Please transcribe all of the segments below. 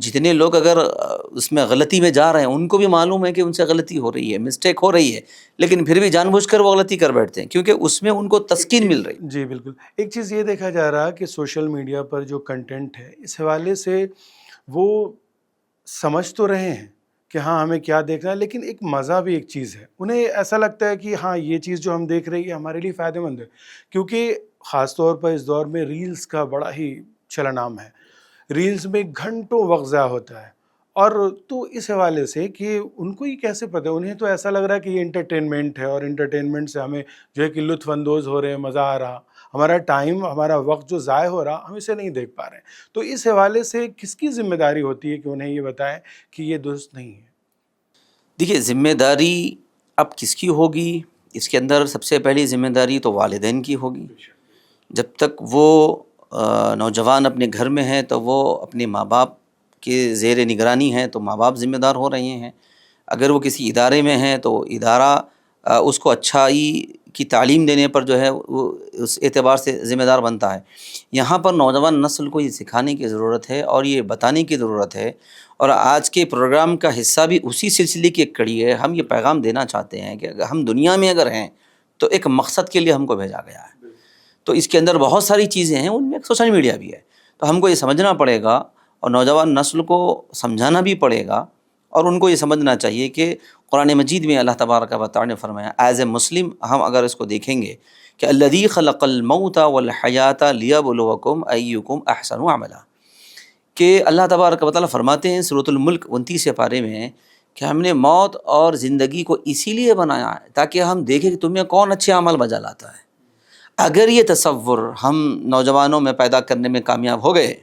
جتنے لوگ اگر اس میں غلطی میں جا رہے ہیں ان کو بھی معلوم ہے کہ ان سے غلطی ہو رہی ہے، مسٹیک ہو رہی ہے، لیکن پھر بھی جان بوجھ کر وہ غلطی کر بیٹھتے ہیں کیونکہ اس میں ان کو تسکین مل رہی. جی بالکل. ایک چیز یہ دیکھا جا رہا کہ سوشل میڈیا پر جو کنٹینٹ ہے اس حوالے سے وہ سمجھ تو رہے ہیں کہ ہاں ہمیں کیا دیکھنا ہے، لیکن ایک مزہ بھی ایک چیز ہے. انہیں ایسا لگتا ہے کہ ہاں یہ چیز جو ہم دیکھ رہے ہیں ہمارے لیے فائدہ مند ہے، کیونکہ خاص طور پر اس دور میں ریلز کا بڑا ہی چلن عام ہے. ریلز میں گھنٹوں وقت ضائع ہوتا ہے، اور تو اس حوالے سے کہ ان کو یہ کیسے پتہ ہے؟ انہیں تو ایسا لگ رہا ہے کہ یہ انٹرٹینمنٹ ہے، اور انٹرٹینمنٹ سے ہمیں جو ہے کہ لطف اندوز ہو رہے ہیں، مزہ آ رہا، ہمارا ٹائم ہمارا وقت جو ضائع ہو رہا ہم اسے نہیں دیکھ پا رہے ہیں. تو اس حوالے سے کس کی ذمہ داری ہوتی ہے کہ انہیں یہ بتائیں کہ یہ درست نہیں ہے؟ دیکھیے ذمہ داری اب کس کی ہوگی، اس کے اندر سب سے پہلی ذمہ داری تو والدین کی ہوگی. جب تک وہ نوجوان اپنے گھر میں ہیں تو وہ اپنے ماں باپ کے زیر نگرانی ہیں، تو ماں باپ ذمہ دار ہو رہے ہیں. اگر وہ کسی ادارے میں ہیں تو ادارہ اس کو اچھائی کی تعلیم دینے پر جو ہے وہ اس اعتبار سے ذمہ دار بنتا ہے. یہاں پر نوجوان نسل کو یہ سکھانے کی ضرورت ہے اور یہ بتانے کی ضرورت ہے، اور آج کے پروگرام کا حصہ بھی اسی سلسلے کی ایک کڑی ہے. ہم یہ پیغام دینا چاہتے ہیں کہ اگر ہم دنیا میں اگر ہیں تو ایک مقصد کے لیے ہم کو بھیجا گیا ہے. تو اس کے اندر بہت ساری چیزیں ہیں، ان میں ایک سوشل میڈیا بھی ہے. تو ہم کو یہ سمجھنا پڑے گا اور نوجوان نسل کو سمجھانا بھی پڑے گا، اور ان کو یہ سمجھنا چاہیے کہ قرآن مجید میں اللہ تبارک و تعالی نے فرمایا، ایز اے مسلم ہم اگر اس کو دیکھیں گے کہ الذی خلق الموت والحیات لیبلوکم ایکم احسن عملا، کہ اللہ تبارک و تعالی فرماتے ہیں سورۃ الملک 29 پارے میں کہ ہم نے موت اور زندگی کو اسی لیے بنایا ہے تاکہ ہم دیکھیں کہ تمہیں کون اچھے عمل بجا لاتا ہے. اگر یہ تصور ہم نوجوانوں میں پیدا کرنے میں کامیاب ہو گئے،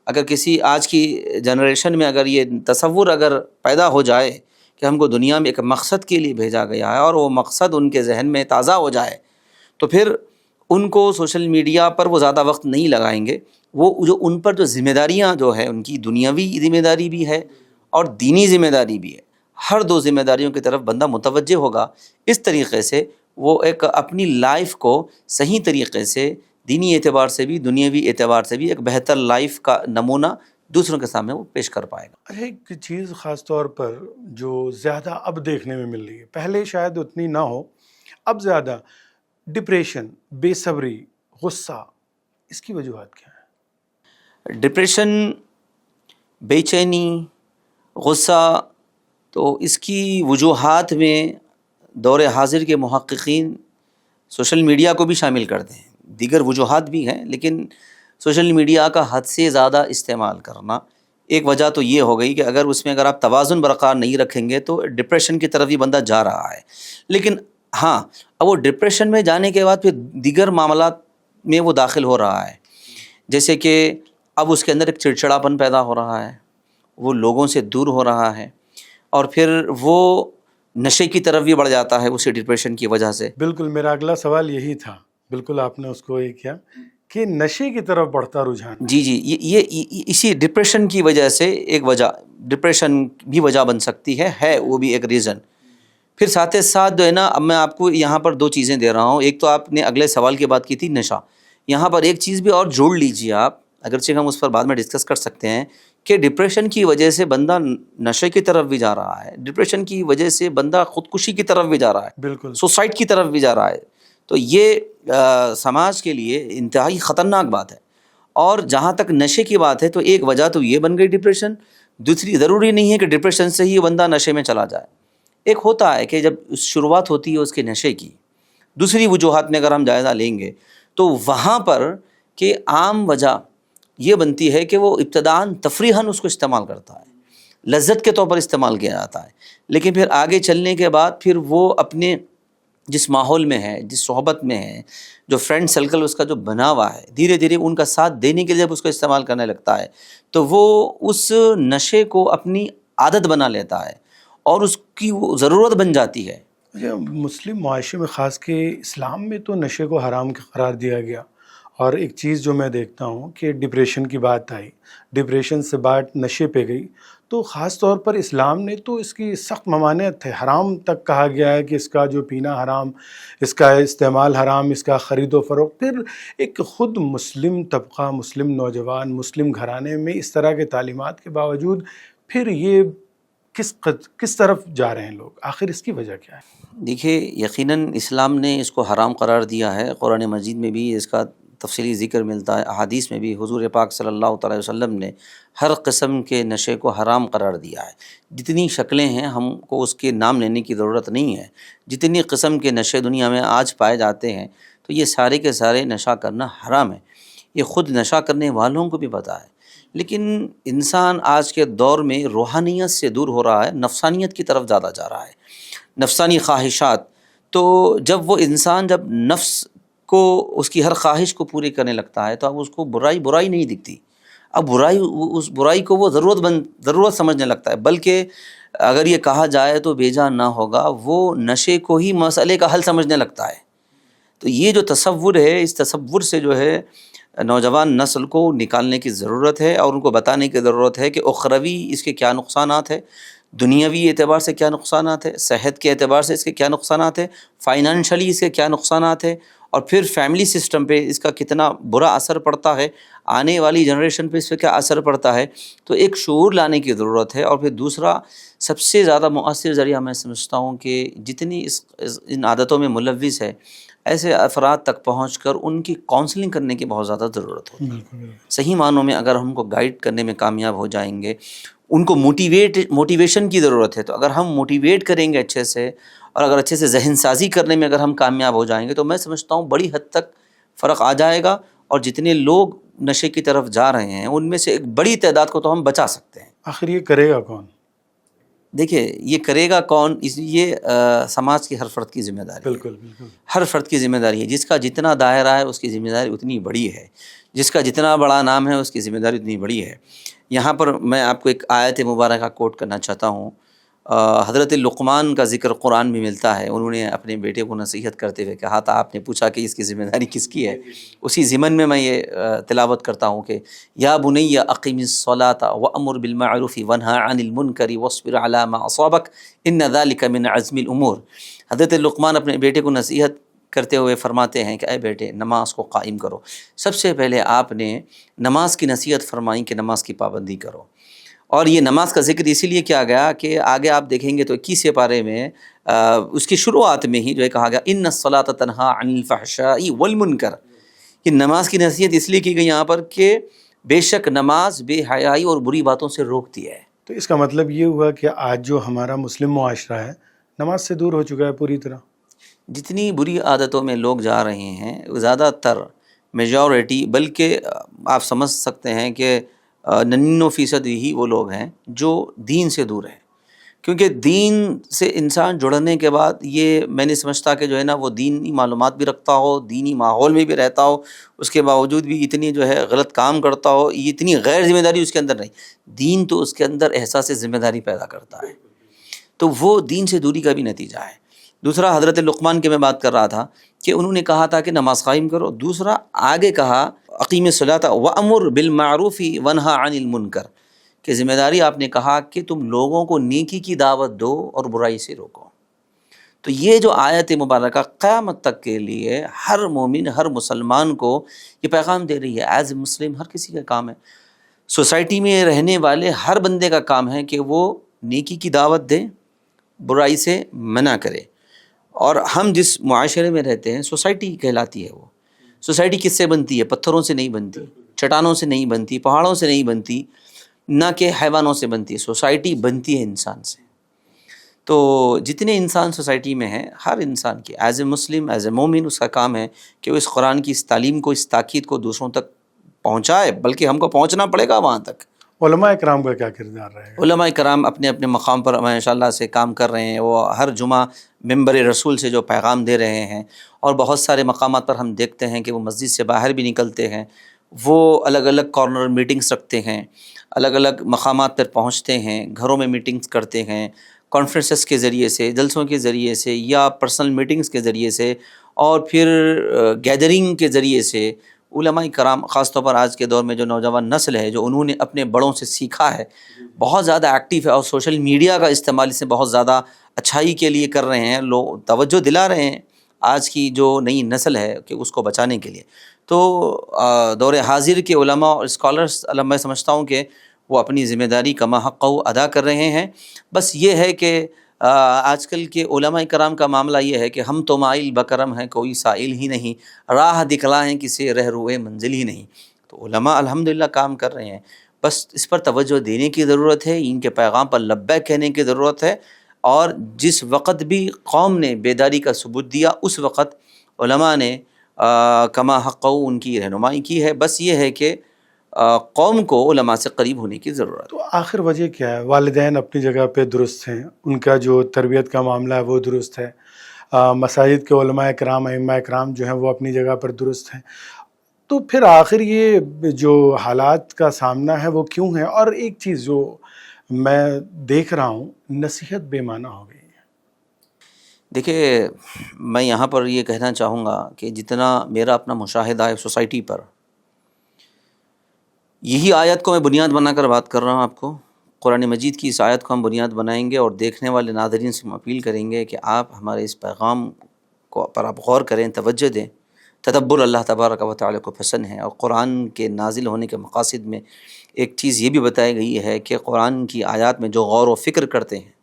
اگر کسی آج کی جنریشن میں اگر یہ تصور اگر پیدا ہو جائے کہ ہم کو دنیا میں ایک مقصد کے لیے بھیجا گیا ہے اور وہ مقصد ان کے ذہن میں تازہ ہو جائے، تو پھر ان کو سوشل میڈیا پر وہ زیادہ وقت نہیں لگائیں گے. وہ جو ان پر جو ذمہ داریاں جو ہے، ان کی دنیاوی ذمہ داری بھی ہے اور دینی ذمہ داری بھی ہے. ہر دو ذمہ داریوں کی طرف بندہ متوجہ ہوگا. اس طریقے سے وہ ایک اپنی لائف کو صحیح طریقے سے دینی اعتبار سے بھی دنیاوی اعتبار سے بھی ایک بہتر لائف کا نمونہ دوسروں کے سامنے وہ پیش کر پائے گا. اچھا، ایک چیز خاص طور پر جو زیادہ اب دیکھنے میں مل رہی ہے، پہلے شاید اتنی نہ ہو، اب زیادہ، ڈپریشن، بے صبری، غصہ، اس کی وجوہات کیا ہیں؟ ڈپریشن، بے چینی، غصہ، تو اس کی وجوہات میں دور حاضر کے محققین سوشل میڈیا کو بھی شامل کرتے ہیں. دیگر وجوہات بھی ہیں، لیکن سوشل میڈیا کا حد سے زیادہ استعمال کرنا ایک وجہ تو یہ ہو گئی کہ اگر آپ توازن برقرار نہیں رکھیں گے تو ڈپریشن کی طرف ہی بندہ جا رہا ہے. لیکن ہاں، اب وہ ڈپریشن میں جانے کے بعد پھر دیگر معاملات میں وہ داخل ہو رہا ہے، جیسے کہ اب اس کے اندر ایک چڑچڑاپن پیدا ہو رہا ہے، وہ لوگوں سے دور ہو رہا ہے، اور پھر وہ نشے کی طرف بھی بڑھ جاتا ہے اسی ڈپریشن کی وجہ سے. بالکل، میرا اگلا سوال یہی تھا. بالکل آپ نے اس کو یہ کیا کہ نشے کی طرف بڑھتا رجحان. جی یہ اسی ڈپریشن کی وجہ سے ایک وجہ، ڈپریشن بھی وجہ بن سکتی ہے وہ بھی ایک ریزن. پھر ساتھ ساتھ جو ہے نا، اب میں آپ کو یہاں پر دو چیزیں دے رہا ہوں. ایک تو آپ نے اگلے سوال کی بات کی تھی نشہ، یہاں پر ایک چیز بھی اور جوڑ لیجیے آپ، اگرچہ ہم اس پر بعد میں ڈسکس کر سکتے ہیں کہ ڈپریشن کی وجہ سے بندہ نشے کی طرف بھی جا رہا ہے، ڈپریشن کی وجہ سے بندہ خودکشی کی طرف بھی جا رہا ہے، بالکل سوسائڈ کی طرف بھی جا رہا ہے. تو یہ سماج کے لیے انتہائی خطرناک بات ہے. اور جہاں تک نشے کی بات ہے تو ایک وجہ تو یہ بن گئی ڈپریشن. دوسری، ضروری نہیں ہے کہ ڈپریشن سے ہی بندہ نشے میں چلا جائے. ایک ہوتا ہے کہ جب شروعات ہوتی ہے اس کے نشے کی، دوسری وجوہات میں اگر ہم جائزہ لیں گے تو وہاں پر کہ عام وجہ یہ بنتی ہے کہ وہ ابتداً تفریحاً اس کو استعمال کرتا ہے، لذت کے طور پر استعمال کیا جاتا ہے، لیکن پھر آگے چلنے کے بعد پھر وہ اپنے جس ماحول میں ہے، جس صحبت میں ہے، جو فرینڈ سرکل اس کا جو بنا ہوا ہے، دھیرے دھیرے ان کا ساتھ دینے کے لیے جب اس کو استعمال کرنے لگتا ہے تو وہ اس نشے کو اپنی عادت بنا لیتا ہے اور اس کی وہ ضرورت بن جاتی ہے. مسلم معاشرے میں، خاص کے اسلام میں تو نشے کو حرام قرار دیا گیا. اور ایک چیز جو میں دیکھتا ہوں کہ ڈپریشن کی بات آئی، ڈپریشن سے بات نشے پہ گئی، تو خاص طور پر اسلام نے تو اس کی سخت ممانعت ہے، حرام تک کہا گیا ہے کہ اس کا جو پینا حرام، اس کا استعمال حرام، اس کا خرید و فروخت۔ پھر ایک خود مسلم طبقہ، مسلم نوجوان، مسلم گھرانے میں اس طرح کے تعلیمات کے باوجود پھر یہ کس طرف جا رہے ہیں لوگ؟ آخر اس کی وجہ کیا ہے؟ دیکھیے، یقیناً اسلام نے اس کو حرام قرار دیا ہے۔ قرآن مجید میں بھی اس کا تفصیلی ذکر ملتا ہے، احادیث میں بھی حضور پاک صلی اللہ تعالی وسلم نے ہر قسم کے نشے کو حرام قرار دیا ہے۔ جتنی شکلیں ہیں ہم کو اس کے نام لینے کی ضرورت نہیں ہے، جتنی قسم کے نشے دنیا میں آج پائے جاتے ہیں تو یہ سارے کے سارے نشہ کرنا حرام ہے۔ یہ خود نشہ کرنے والوں کو بھی پتہ ہے، لیکن انسان آج کے دور میں روحانیت سے دور ہو رہا ہے، نفسانیت کی طرف زیادہ جا رہا ہے، نفسانی خواہشات۔ تو جب وہ انسان جب نفس کو اس کی ہر خواہش کو پوری کرنے لگتا ہے تو اب اس کو برائی نہیں دکھتی، اب اس برائی کو وہ ضرورت سمجھنے لگتا ہے، بلکہ اگر یہ کہا جائے تو بے جان نہ ہوگا، وہ نشے کو ہی مسئلے کا حل سمجھنے لگتا ہے۔ تو یہ جو تصور ہے، اس تصور سے جو ہے نوجوان نسل کو نکالنے کی ضرورت ہے، اور ان کو بتانے کی ضرورت ہے کہ اخروی اس کے کیا نقصانات ہیں، دنیاوی اعتبار سے کیا نقصانات ہیں، صحت کے اعتبار سے اس کے کیا نقصانات ہیں، فائنانشلی اس کے کیا نقصانات ہیں، اور پھر فیملی سسٹم پہ اس کا کتنا برا اثر پڑتا ہے، آنے والی جنریشن پہ اس پہ کیا اثر پڑتا ہے۔ تو ایک شعور لانے کی ضرورت ہے۔ اور پھر دوسرا سب سے زیادہ مؤثر ذریعہ میں سمجھتا ہوں کہ جتنی ان عادتوں میں ملوث ہے، ایسے افراد تک پہنچ کر ان کی کاؤنسلنگ کرنے کی بہت زیادہ ضرورت ہوتی ہے۔ صحیح معنوں میں اگر ہم کو گائیڈ کرنے میں کامیاب ہو جائیں گے، ان کو موٹیویشن کی ضرورت ہے، تو اگر ہم موٹیویٹ کریں گے اچھے سے، اور اگر اچھے سے ذہن سازی کرنے میں اگر ہم کامیاب ہو جائیں گے، تو میں سمجھتا ہوں بڑی حد تک فرق آ جائے گا، اور جتنے لوگ نشے کی طرف جا رہے ہیں ان میں سے ایک بڑی تعداد کو تو ہم بچا سکتے ہیں۔ آخر یہ کرے گا کون؟ دیکھیے، یہ کرے گا کون، یہ سماج کی ہر فرد کی ذمہ داری ہے۔ بالکل بالکل، ہر فرد کی ذمہ داری ہے۔ جس کا جتنا دائرہ ہے اس کی ذمہ داری اتنی بڑی ہے، جس کا جتنا بڑا نام ہے اس کی ذمہ داری اتنی بڑی ہے۔ یہاں پر میں آپ کو ایک آیت مبارکہ کوٹ کرنا چاہتا ہوں۔ حضرت لقمان کا ذکر قرآن میں ملتا ہے۔ انہوں نے اپنے بیٹے کو نصیحت کرتے ہوئے کہا تھا، آپ نے پوچھا کہ اس کی ذمہ داری کس کی ہے، اسی ضمن میں یہ تلاوت کرتا ہوں کہ یا بنی اقم الصلاۃ وامر بالمعروف وانہا عن المنکر واصبر علی ما اصابک ان ذلک من عزم الامور۔ حضرت لقمان اپنے بیٹے کو نصیحت کرتے ہوئے فرماتے ہیں کہ اے بیٹے، نماز کو قائم کرو۔ سب سے پہلے آپ نے نماز کی نصیحت فرمائی کہ نماز کی پابندی کرو، اور یہ نماز کا ذکر اسی لیے کیا گیا کہ آگے آپ دیکھیں گے تو 21 پارے میں اس کی شروعات میں ہی جو ہے کہا گیا ان الصلاۃ تنہا عن الفحشاء والمنکر۔ یہ نماز کی نصیحت اس لیے کی گئی یہاں پر کہ بے شک نماز بے حیائی اور بری باتوں سے روکتی ہے۔ تو اس کا مطلب یہ ہوا کہ آج جو ہمارا مسلم معاشرہ ہے نماز سے دور ہو چکا ہے پوری طرح۔ جتنی بری عادتوں میں لوگ جا رہے ہیں، زیادہ تر میجورٹی، بلکہ آپ سمجھ سکتے ہیں کہ 99% ہی وہ لوگ ہیں جو دین سے دور ہیں۔ کیونکہ دین سے انسان جڑنے کے بعد یہ میں نہیں سمجھتا کہ جو ہے نا وہ دینی معلومات بھی رکھتا ہو، دینی ماحول میں بھی رہتا ہو، اس کے باوجود بھی اتنی جو ہے غلط کام کرتا ہو، یہ اتنی غیر ذمہ داری اس کے اندر نہیں۔ دین تو اس کے اندر احساس ذمہ داری پیدا کرتا ہے، تو وہ دین سے دوری کا بھی نتیجہ ہے۔ دوسرا حضرت لقمان کی میں بات کر رہا تھا کہ انہوں نے کہا تھا کہ نماز قائم کرو۔ دوسرا آگے کہا اقیم الصلاۃ وامر بالمعروف وانہا عن المنکر، کہ ذمہ داری آپ نے کہا کہ تم لوگوں کو نیکی کی دعوت دو اور برائی سے روکو۔ تو یہ جو آیت مبارکہ قیامت تک کے لیے ہر مومن، ہر مسلمان کو یہ پیغام دے رہی ہے۔ ایز اے مسلم ہر کسی کا کام ہے، سوسائٹی میں رہنے والے ہر بندے کا کام ہے کہ وہ نیکی کی دعوت دے، برائی سے منع کرے۔ اور ہم جس معاشرے میں رہتے ہیں سوسائٹی کہلاتی ہے۔ وہ سوسائٹی کس سے بنتی ہے؟ پتھروں سے نہیں بنتی، چٹانوں سے نہیں بنتی، پہاڑوں سے نہیں بنتی، نہ کہ حیوانوں سے بنتی ہے۔ سوسائٹی بنتی ہے انسان سے۔ تو جتنے انسان سوسائٹی میں ہیں، ہر انسان کی as a Muslim, as a مومن، اس کا کام ہے کہ وہ اس قرآن کی اس تعلیم کو، اس تاکید کو دوسروں تک پہنچائے، بلکہ ہم کو پہنچنا پڑے گا وہاں تک۔ علماء کرام کا کیا کردار رہے گا؟ علماء کرام اپنے اپنے مقام پر ماشاءاللہ سے کام کر رہے ہیں۔ وہ ہر جمعہ منبر رسول سے جو پیغام دے رہے ہیں، اور بہت سارے مقامات پر ہم دیکھتے ہیں کہ وہ مسجد سے باہر بھی نکلتے ہیں، وہ الگ الگ کارنر میٹنگز رکھتے ہیں، الگ الگ مقامات پر پہنچتے ہیں، گھروں میں میٹنگز کرتے ہیں، کانفرنسز کے ذریعے سے، جلسوں کے ذریعے سے، یا پرسنل میٹنگز کے ذریعے سے، اور پھر گیدرنگ کے ذریعے سے علماء کرام خاص طور پر آج کے دور میں جو نوجوان نسل ہے جو انہوں نے اپنے بڑوں سے سیکھا ہے، بہت زیادہ ایکٹیو ہے اور سوشل میڈیا کا استعمال اس سے بہت زیادہ اچھائی کے لیے کر رہے ہیں، لوگ توجہ دلا رہے ہیں آج کی جو نئی نسل ہے کہ اس کو بچانے کے لیے۔ تو دور حاضر کے علماء اور اسکالرس میں سمجھتا ہوں کہ وہ اپنی ذمہ داری کما حق ادا کر رہے ہیں۔ بس یہ ہے کہ آج کل کے علماء کرام کا معاملہ یہ ہے کہ ہم تو مائل بکرم ہیں کوئی سائل ہی نہیں، راہ دکھلائیں کسی رہروئے منزل ہی نہیں۔ تو علماء الحمدللہ کام کر رہے ہیں، بس اس پر توجہ دینے کی ضرورت ہے، ان کے پیغام پر لبیک کہنے کی ضرورت ہے، اور جس وقت بھی قوم نے بیداری کا ثبوت دیا اس وقت علماء نے کما حق ان کی رہنمائی کی ہے۔ بس یہ ہے کہ قوم کو علماء سے قریب ہونے کی ضرورت ہے۔ تو آخر وجہ کیا ہے؟ والدین اپنی جگہ پہ درست ہیں، ان کا جو تربیت کا معاملہ ہے وہ درست ہے، مساجد کے علماء کرام ائمہ کرام جو ہیں وہ اپنی جگہ پر درست ہیں، تو پھر آخر یہ جو حالات کا سامنا ہے وہ کیوں ہے؟ اور ایک چیز جو میں دیکھ رہا ہوں، نصیحت بے معنی ہو گئی ہے۔ دیکھیے، میں یہاں پر یہ کہنا چاہوں گا کہ جتنا میرا اپنا مشاہدہ ہے سوسائٹی پر، یہی آیت کو میں بنیاد بنا کر بات کر رہا ہوں آپ کو، قرآن مجید کی اس آیت کو ہم بنیاد بنائیں گے اور دیکھنے والے ناظرین سے ہم اپیل کریں گے کہ آپ ہمارے اس پیغام کو پر آپ غور کریں، توجہ دیں۔ تدبر اللہ تبارک و تعالیٰ کو پسند ہے، اور قرآن کے نازل ہونے کے مقاصد میں ایک چیز یہ بھی بتائی گئی ہے کہ قرآن کی آیات میں جو غور و فکر کرتے ہیں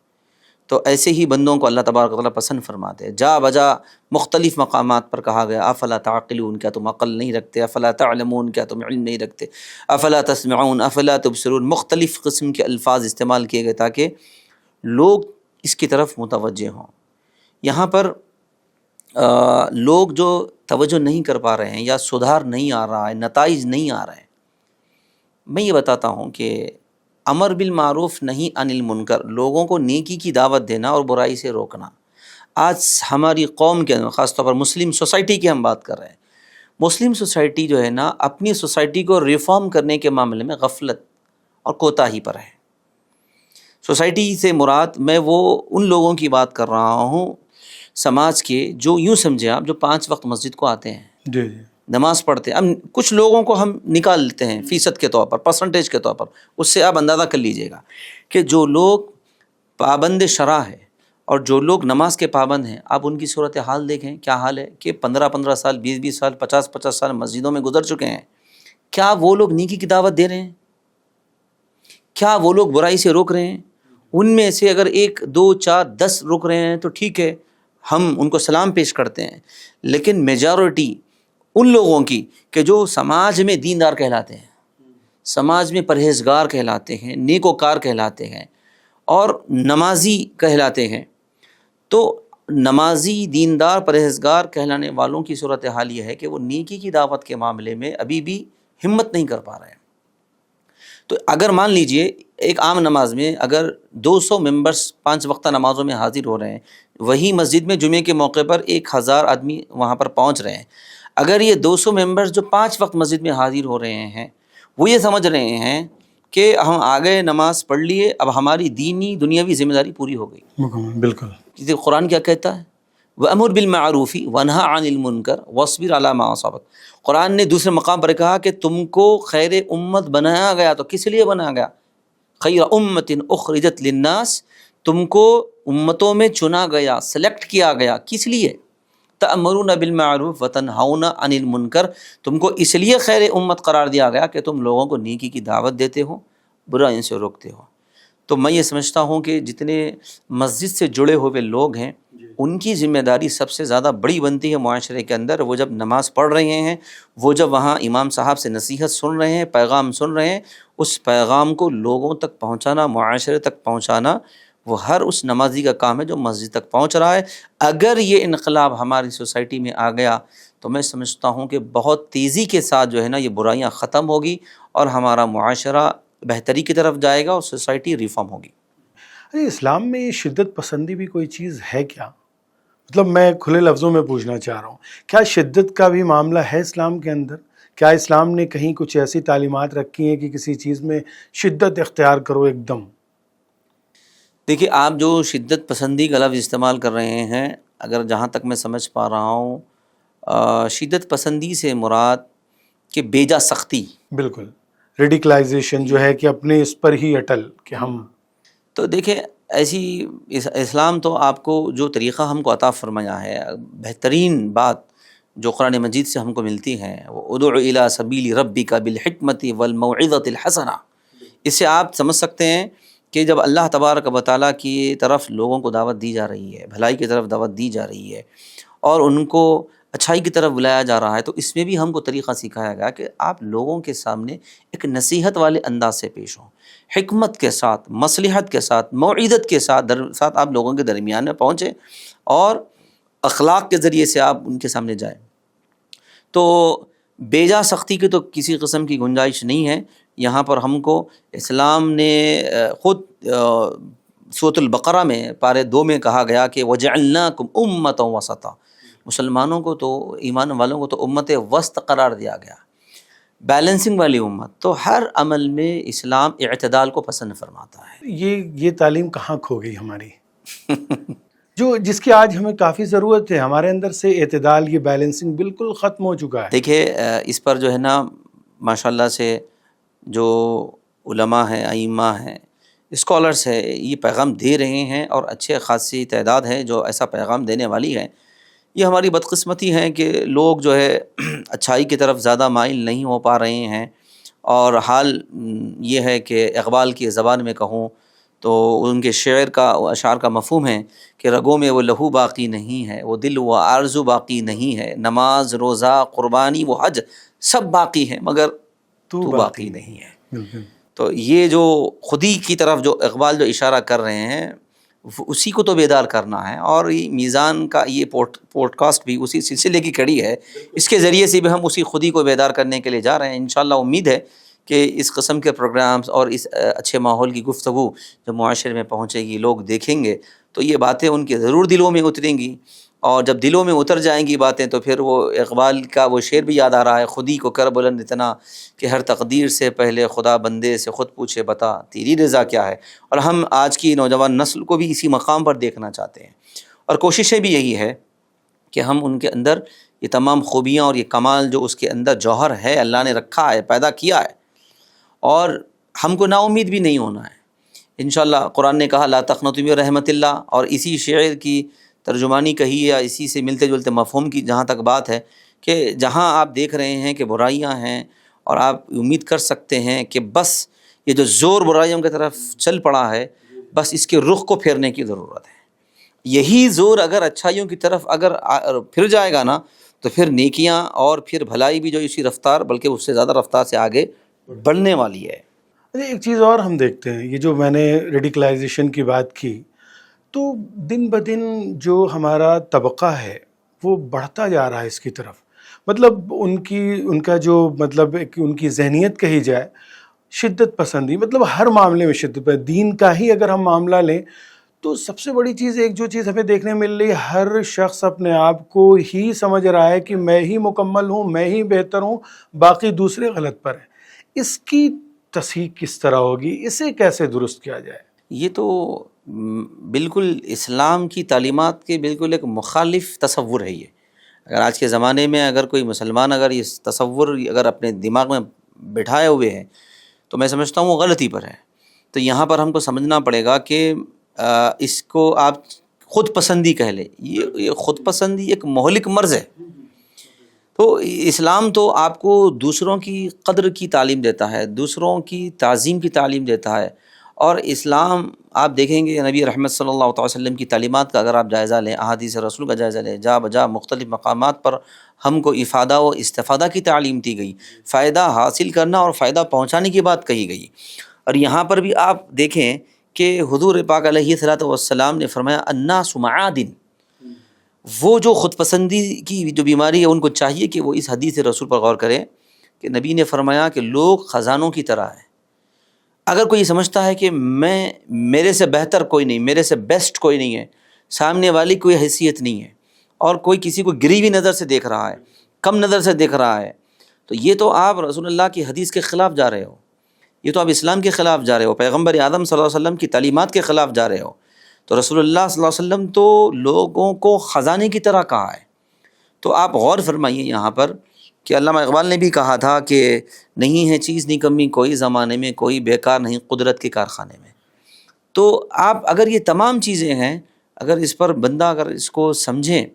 تو ایسے ہی بندوں کو اللہ تبارک و تعالیٰ پسند فرماتے ہیں۔ جا بجا مختلف مقامات پر کہا گیا افلا تعقلون، کیا تم عقل نہیں رکھتے؟ افلا تعلمون، کیا تم علم نہیں رکھتے؟ افلا تسمعون، افلا تبصرون، مختلف قسم کے الفاظ استعمال کیے گئے تاکہ لوگ اس کی طرف متوجہ ہوں۔ یہاں پر لوگ جو توجہ نہیں کر پا رہے ہیں یا سدھار نہیں آ رہا ہے، نتائج نہیں آ رہے ہیں، میں یہ بتاتا ہوں کہ امر بالمعروف نہیں عن المنکر، لوگوں کو نیکی کی دعوت دینا اور برائی سے روکنا، آج ہماری قوم کے اندر خاص طور پر مسلم سوسائٹی کی ہم بات کر رہے ہیں، مسلم سوسائٹی جو ہے نا اپنی سوسائٹی کو ریفارم کرنے کے معاملے میں غفلت اور کوتاہی پر ہے۔ سوسائٹی سے مراد میں وہ ان لوگوں کی بات کر رہا ہوں سماج کے جو یوں سمجھے آپ جو 5 وقت مسجد کو آتے ہیں، جی جی، نماز پڑھتے ہیں۔ اب کچھ لوگوں کو ہم نکال لیتے ہیں فیصد کے طور پر، پرسنٹیج کے طور پر، اس سے آپ اندازہ کر لیجئے گا کہ جو لوگ پابند شرع ہے اور جو لوگ نماز کے پابند ہیں، آپ ان کی صورتحال دیکھیں کیا حال ہے کہ 15 سال، 20 سال، 50 سال مسجدوں میں گزر چکے ہیں۔ کیا وہ لوگ نیکی کی دعوت دے رہے ہیں؟ کیا وہ لوگ برائی سے روک رہے ہیں؟ ان میں سے اگر 1 2 4 10 روک رہے ہیں تو ٹھیک ہے، ہم ان کو سلام پیش کرتے ہیں، لیکن میجارٹی ان لوگوں کی کہ جو سماج میں دیندار کہلاتے ہیں، سماج میں پرہیزگار کہلاتے ہیں، نیکوکار کہلاتے ہیں اور نمازی کہلاتے ہیں، تو نمازی، دیندار، پرہیزگار کہلانے والوں کی صورتحال یہ ہے کہ وہ نیکی کی دعوت کے معاملے میں ابھی بھی ہمت نہیں کر پا رہے ہیں۔ تو اگر مان لیجئے ایک عام نماز میں اگر 200 ممبرز 5 وقتہ نمازوں میں حاضر ہو رہے ہیں، وہی مسجد میں جمعے کے موقع پر 1000 آدمی وہاں پر پہنچ رہے ہیں، اگر یہ 200 ممبرز جو 5 وقت مسجد میں حاضر ہو رہے ہیں وہ یہ سمجھ رہے ہیں کہ ہم آگے نماز پڑھ لیے، اب ہماری دینی دنیاوی ذمہ داری پوری ہو گئی۔ مکمل، بالکل۔ کیونکہ قرآن کیا کہتا ہے؟ وَأَمُرْ بِالْمَعْرُوفِ وَانْهَ عَنِ الْمُنْكَرِ وَاصْبِرْ عَلَىٰ مَا أَصَابَكَ۔ قرآن نے دوسرے مقام پر کہا کہ تم کو خیر امت بنایا گیا، تو کس لیے بنایا گیا؟ خیر امت اخرجت للناس، تم کو امتوں میں چنا گیا، سلیکٹ کیا گیا، کس لیے؟ تأمرون بالمعروف وتنہون عن المنکر، تم کو اس لیے خیر امت قرار دیا گیا کہ تم لوگوں کو نیکی کی دعوت دیتے ہو، برائیوں سے روکتے ہو۔ تو میں یہ سمجھتا ہوں کہ جتنے مسجد سے جڑے ہوئے لوگ ہیں ان کی ذمہ داری سب سے زیادہ بڑی بنتی ہے معاشرے کے اندر۔ وہ جب نماز پڑھ رہے ہیں، وہ جب وہاں امام صاحب سے نصیحت سن رہے ہیں، پیغام سن رہے ہیں، اس پیغام کو لوگوں تک پہنچانا، معاشرے تک پہنچانا، وہ ہر اس نمازی کا کام ہے جو مسجد تک پہنچ رہا ہے۔ اگر یہ انقلاب ہماری سوسائٹی میں آ گیا تو میں سمجھتا ہوں کہ بہت تیزی کے ساتھ جو ہے نا یہ برائیاں ختم ہوگی اور ہمارا معاشرہ بہتری کی طرف جائے گا اور سوسائٹی ریفارم ہوگی۔ اسلام میں یہ شدت پسندی بھی کوئی چیز ہے کیا؟ مطلب میں کھلے لفظوں میں پوچھنا چاہ رہا ہوں، کیا شدت کا بھی معاملہ ہے اسلام کے اندر؟ کیا اسلام نے کہیں کچھ ایسی تعلیمات رکھی ہیں کہ کسی چیز میں شدت اختیار کرو ایک دم؟ دیکھیے، آپ جو شدت پسندی کا لفظ استعمال کر رہے ہیں، اگر جہاں تک میں سمجھ پا رہا ہوں، شدت پسندی سے مراد کہ بیجا سختی. بالکل ریڈیکلائزیشن جو ہے کہ اپنے اس پر ہی اٹل کہ ہم. تو دیکھیں ایسی اسلام تو آپ کو جو طریقہ ہم کو عطا فرمایا ہے، بہترین بات جو قرآن مجید سے ہم کو ملتی ہے وہ ادع الی سبیل ربک بالحکمت والموعظۃ الحسنہ. اس سے آپ سمجھ سکتے ہیں کہ جب اللہ تبارک و تعالیٰ کی طرف لوگوں کو دعوت دی جا رہی ہے، بھلائی کی طرف دعوت دی جا رہی ہے اور ان کو اچھائی کی طرف بلایا جا رہا ہے، تو اس میں بھی ہم کو طریقہ سکھایا گیا کہ آپ لوگوں کے سامنے ایک نصیحت والے انداز سے پیش ہوں، حکمت کے ساتھ، مصلحت کے ساتھ، موعظت کے ساتھ آپ لوگوں کے درمیان میں پہنچیں اور اخلاق کے ذریعے سے آپ ان کے سامنے جائیں. تو بیجا سختی کی تو کسی قسم کی گنجائش نہیں ہے. یہاں پر ہم کو اسلام نے خود سورۃ البقرہ میں پارے 2 میں کہا گیا کہ وَجَعَلْنَاكُمْ أُمَّةً وَسَطًا. مسلمانوں کو تو، ایمان والوں کو تو امت وسط قرار دیا گیا، بیلنسنگ والی امت. تو ہر عمل میں اسلام اعتدال کو پسند فرماتا ہے. یہ تعلیم کہاں کھو گئی ہماری جس کی آج ہمیں کافی ضرورت ہے. ہمارے اندر سے اعتدال، یہ بیلنسنگ بالکل ختم ہو چکا ہے. دیکھیے اس پر جو ہے نا ماشاءاللہ سے جو علماء ہیں، ائمہ ہیں، اسکالرس ہیں، یہ پیغام دے رہے ہیں اور اچھے خاصی تعداد ہے جو ایسا پیغام دینے والی ہے. یہ ہماری بدقسمتی ہے کہ لوگ جو ہے اچھائی کی طرف زیادہ مائل نہیں ہو پا رہے ہیں. اور حال یہ ہے کہ اقبال کی زبان میں کہوں تو ان کے شعر کا، اشعار کا مفہوم ہے کہ رگوں میں وہ لہو باقی نہیں ہے، وہ دل و آرزو باقی نہیں ہے، نماز روزہ قربانی وہ حج سب باقی ہے مگر تو باقی نہیں ہے. بالکل. تو یہ جو خودی کی طرف جو اقبال جو اشارہ کر رہے ہیں اسی کو تو بیدار کرنا ہے. اور یہ میزان کا یہ پوڈ کاسٹ بھی اسی سلسلے کی کڑی ہے. اس کے ذریعے سے بھی ہم اسی خودی کو بیدار کرنے کے لیے جا رہے ہیں. انشاءاللہ امید ہے کہ اس قسم کے پروگرامز اور اس اچھے ماحول کی گفتگو جب معاشرے میں پہنچے گی، لوگ دیکھیں گے تو یہ باتیں ان کے ضرور دلوں میں اتریں گی. اور جب دلوں میں اتر جائیں گی باتیں تو پھر وہ اقبال کا وہ شعر بھی یاد آ رہا ہے، خودی کو کر بلند اتنا کہ ہر تقدیر سے پہلے خدا بندے سے خود پوچھے بتا تیری رضا کیا ہے. اور ہم آج کی نوجوان نسل کو بھی اسی مقام پر دیکھنا چاہتے ہیں اور کوششیں بھی یہی ہے کہ ہم ان کے اندر یہ تمام خوبیاں اور یہ کمال جو اس کے اندر جوہر ہے، اللہ نے رکھا ہے، پیدا کیا ہے، اور ہم کو نا امید بھی نہیں ہونا ہے. انشاءاللہ قرآن نے کہا لا تقنطوا من رحمت اللہ، اور اسی شعر کی ترجمانی کہی یا اسی سے ملتے جلتے مفہوم کی جہاں تک بات ہے کہ جہاں آپ دیکھ رہے ہیں کہ برائیاں ہیں اور آپ امید کر سکتے ہیں کہ بس یہ جو زور برائیوں کی طرف چل پڑا ہے، بس اس کے رخ کو پھیرنے کی ضرورت ہے. یہی زور اگر اچھائیوں کی طرف اگر پھر جائے گا نا تو پھر نیکیاں اور پھر بھلائی بھی جو اسی رفتار بلکہ اس سے زیادہ رفتار سے آگے بڑھنے والی ہے. ایک چیز اور ہم دیکھتے ہیں، یہ جو میں نے ریڈیکلائزیشن کی بات کی، تو دن بدن جو ہمارا طبقہ ہے وہ بڑھتا جا رہا ہے اس کی طرف. مطلب ان کا جو مطلب ان کی ذہنیت کہی جائے شدت پسندی، مطلب ہر معاملے میں شدت پسندی. دین کا ہی اگر ہم معاملہ لیں تو سب سے بڑی چیز، ایک جو چیز ہمیں دیکھنے مل رہی ہے، ہر شخص اپنے آپ کو ہی سمجھ رہا ہے کہ میں ہی مکمل ہوں، میں ہی بہتر ہوں، باقی دوسرے غلط پر ہیں. اس کی تصحیح کس طرح ہوگی؟ اسے کیسے درست کیا جائے؟ یہ تو بالکل اسلام کی تعلیمات کے بالکل ایک مخالف تصور ہے. یہ اگر آج کے زمانے میں اگر کوئی مسلمان اگر یہ تصور اگر اپنے دماغ میں بٹھائے ہوئے ہے تو میں سمجھتا ہوں وہ غلطی پر ہے. تو یہاں پر ہم کو سمجھنا پڑے گا کہ اس کو آپ خود پسندی کہہ لیں، یہ خود پسندی ایک مہلک مرض ہے. تو اسلام تو آپ کو دوسروں کی قدر کی تعلیم دیتا ہے، دوسروں کی تعظیم کی تعلیم دیتا ہے. اور اسلام آپ دیکھیں گے نبی رحمت صلی اللہ علیہ وسلم کی تعلیمات کا اگر آپ جائزہ لیں، احادیث رسول کا جائزہ لیں، جا بجا مختلف مقامات پر ہم کو افادہ و استفادہ کی تعلیم دی گئی، فائدہ حاصل کرنا اور فائدہ پہنچانے کی بات کہی گئی. اور یہاں پر بھی آپ دیکھیں کہ حضور پاک علیہ الصلوۃ والسلام نے فرمایا الناس معادن. وہ جو خود پسندی کی جو بیماری ہے ان کو چاہیے کہ وہ اس حدیث رسول پر غور کریں کہ نبی نے فرمایا کہ لوگ خزانوں کی طرح ہیں. اگر کوئی سمجھتا ہے کہ میرے سے بہتر کوئی نہیں، میرے سے بیسٹ کوئی نہیں ہے، سامنے والی کوئی حیثیت نہیں ہے، اور کوئی کسی کو گری ہوئی نظر سے دیکھ رہا ہے، کم نظر سے دیکھ رہا ہے، تو یہ تو آپ رسول اللہ کی حدیث کے خلاف جا رہے ہو، یہ تو آپ اسلام کے خلاف جا رہے ہو، پیغمبر اعظم صلی اللہ علیہ وسلم کی تعلیمات کے خلاف جا رہے ہو. تو رسول اللہ صلی اللہ علیہ وسلم تو لوگوں کو خزانے کی طرح کہا ہے. تو آپ غور فرمائیے یہاں پر کہ علامہ اقبال نے بھی کہا تھا کہ نہیں ہے چیز نکمی کوئی زمانے میں، کوئی بیکار نہیں قدرت کے کارخانے میں. تو آپ اگر یہ تمام چیزیں ہیں، اگر اس پر بندہ اگر اس کو سمجھیں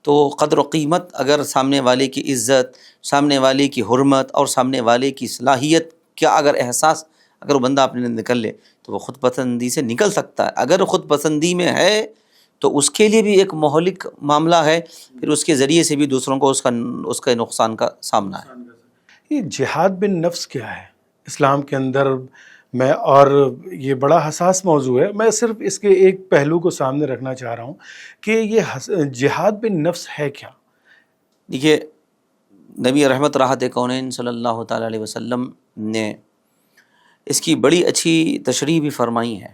تو قدر و قیمت، اگر سامنے والے کی عزت، سامنے والے کی حرمت اور سامنے والے کی صلاحیت کیا اگر احساس اگر وہ بندہ اپنے نکل لے تو وہ خود پسندی سے نکل سکتا ہے. اگر خود پسندی میں ہے تو اس کے لیے بھی ایک مہلک معاملہ ہے، پھر اس کے ذریعے سے بھی دوسروں کو اس کا نقصان کا سامنا ہے. یہ جہاد بن نفس کیا ہے اسلام کے اندر؟ میں اور یہ بڑا حساس موضوع ہے، میں صرف اس کے ایک پہلو کو سامنے رکھنا چاہ رہا ہوں کہ یہ جہاد بن نفس ہے کیا؟ دیکھیے، نبی رحمت راحت کونین صلی اللہ تعالیٰ علیہ وسلم نے اس کی بڑی اچھی تشریح بھی فرمائی ہے.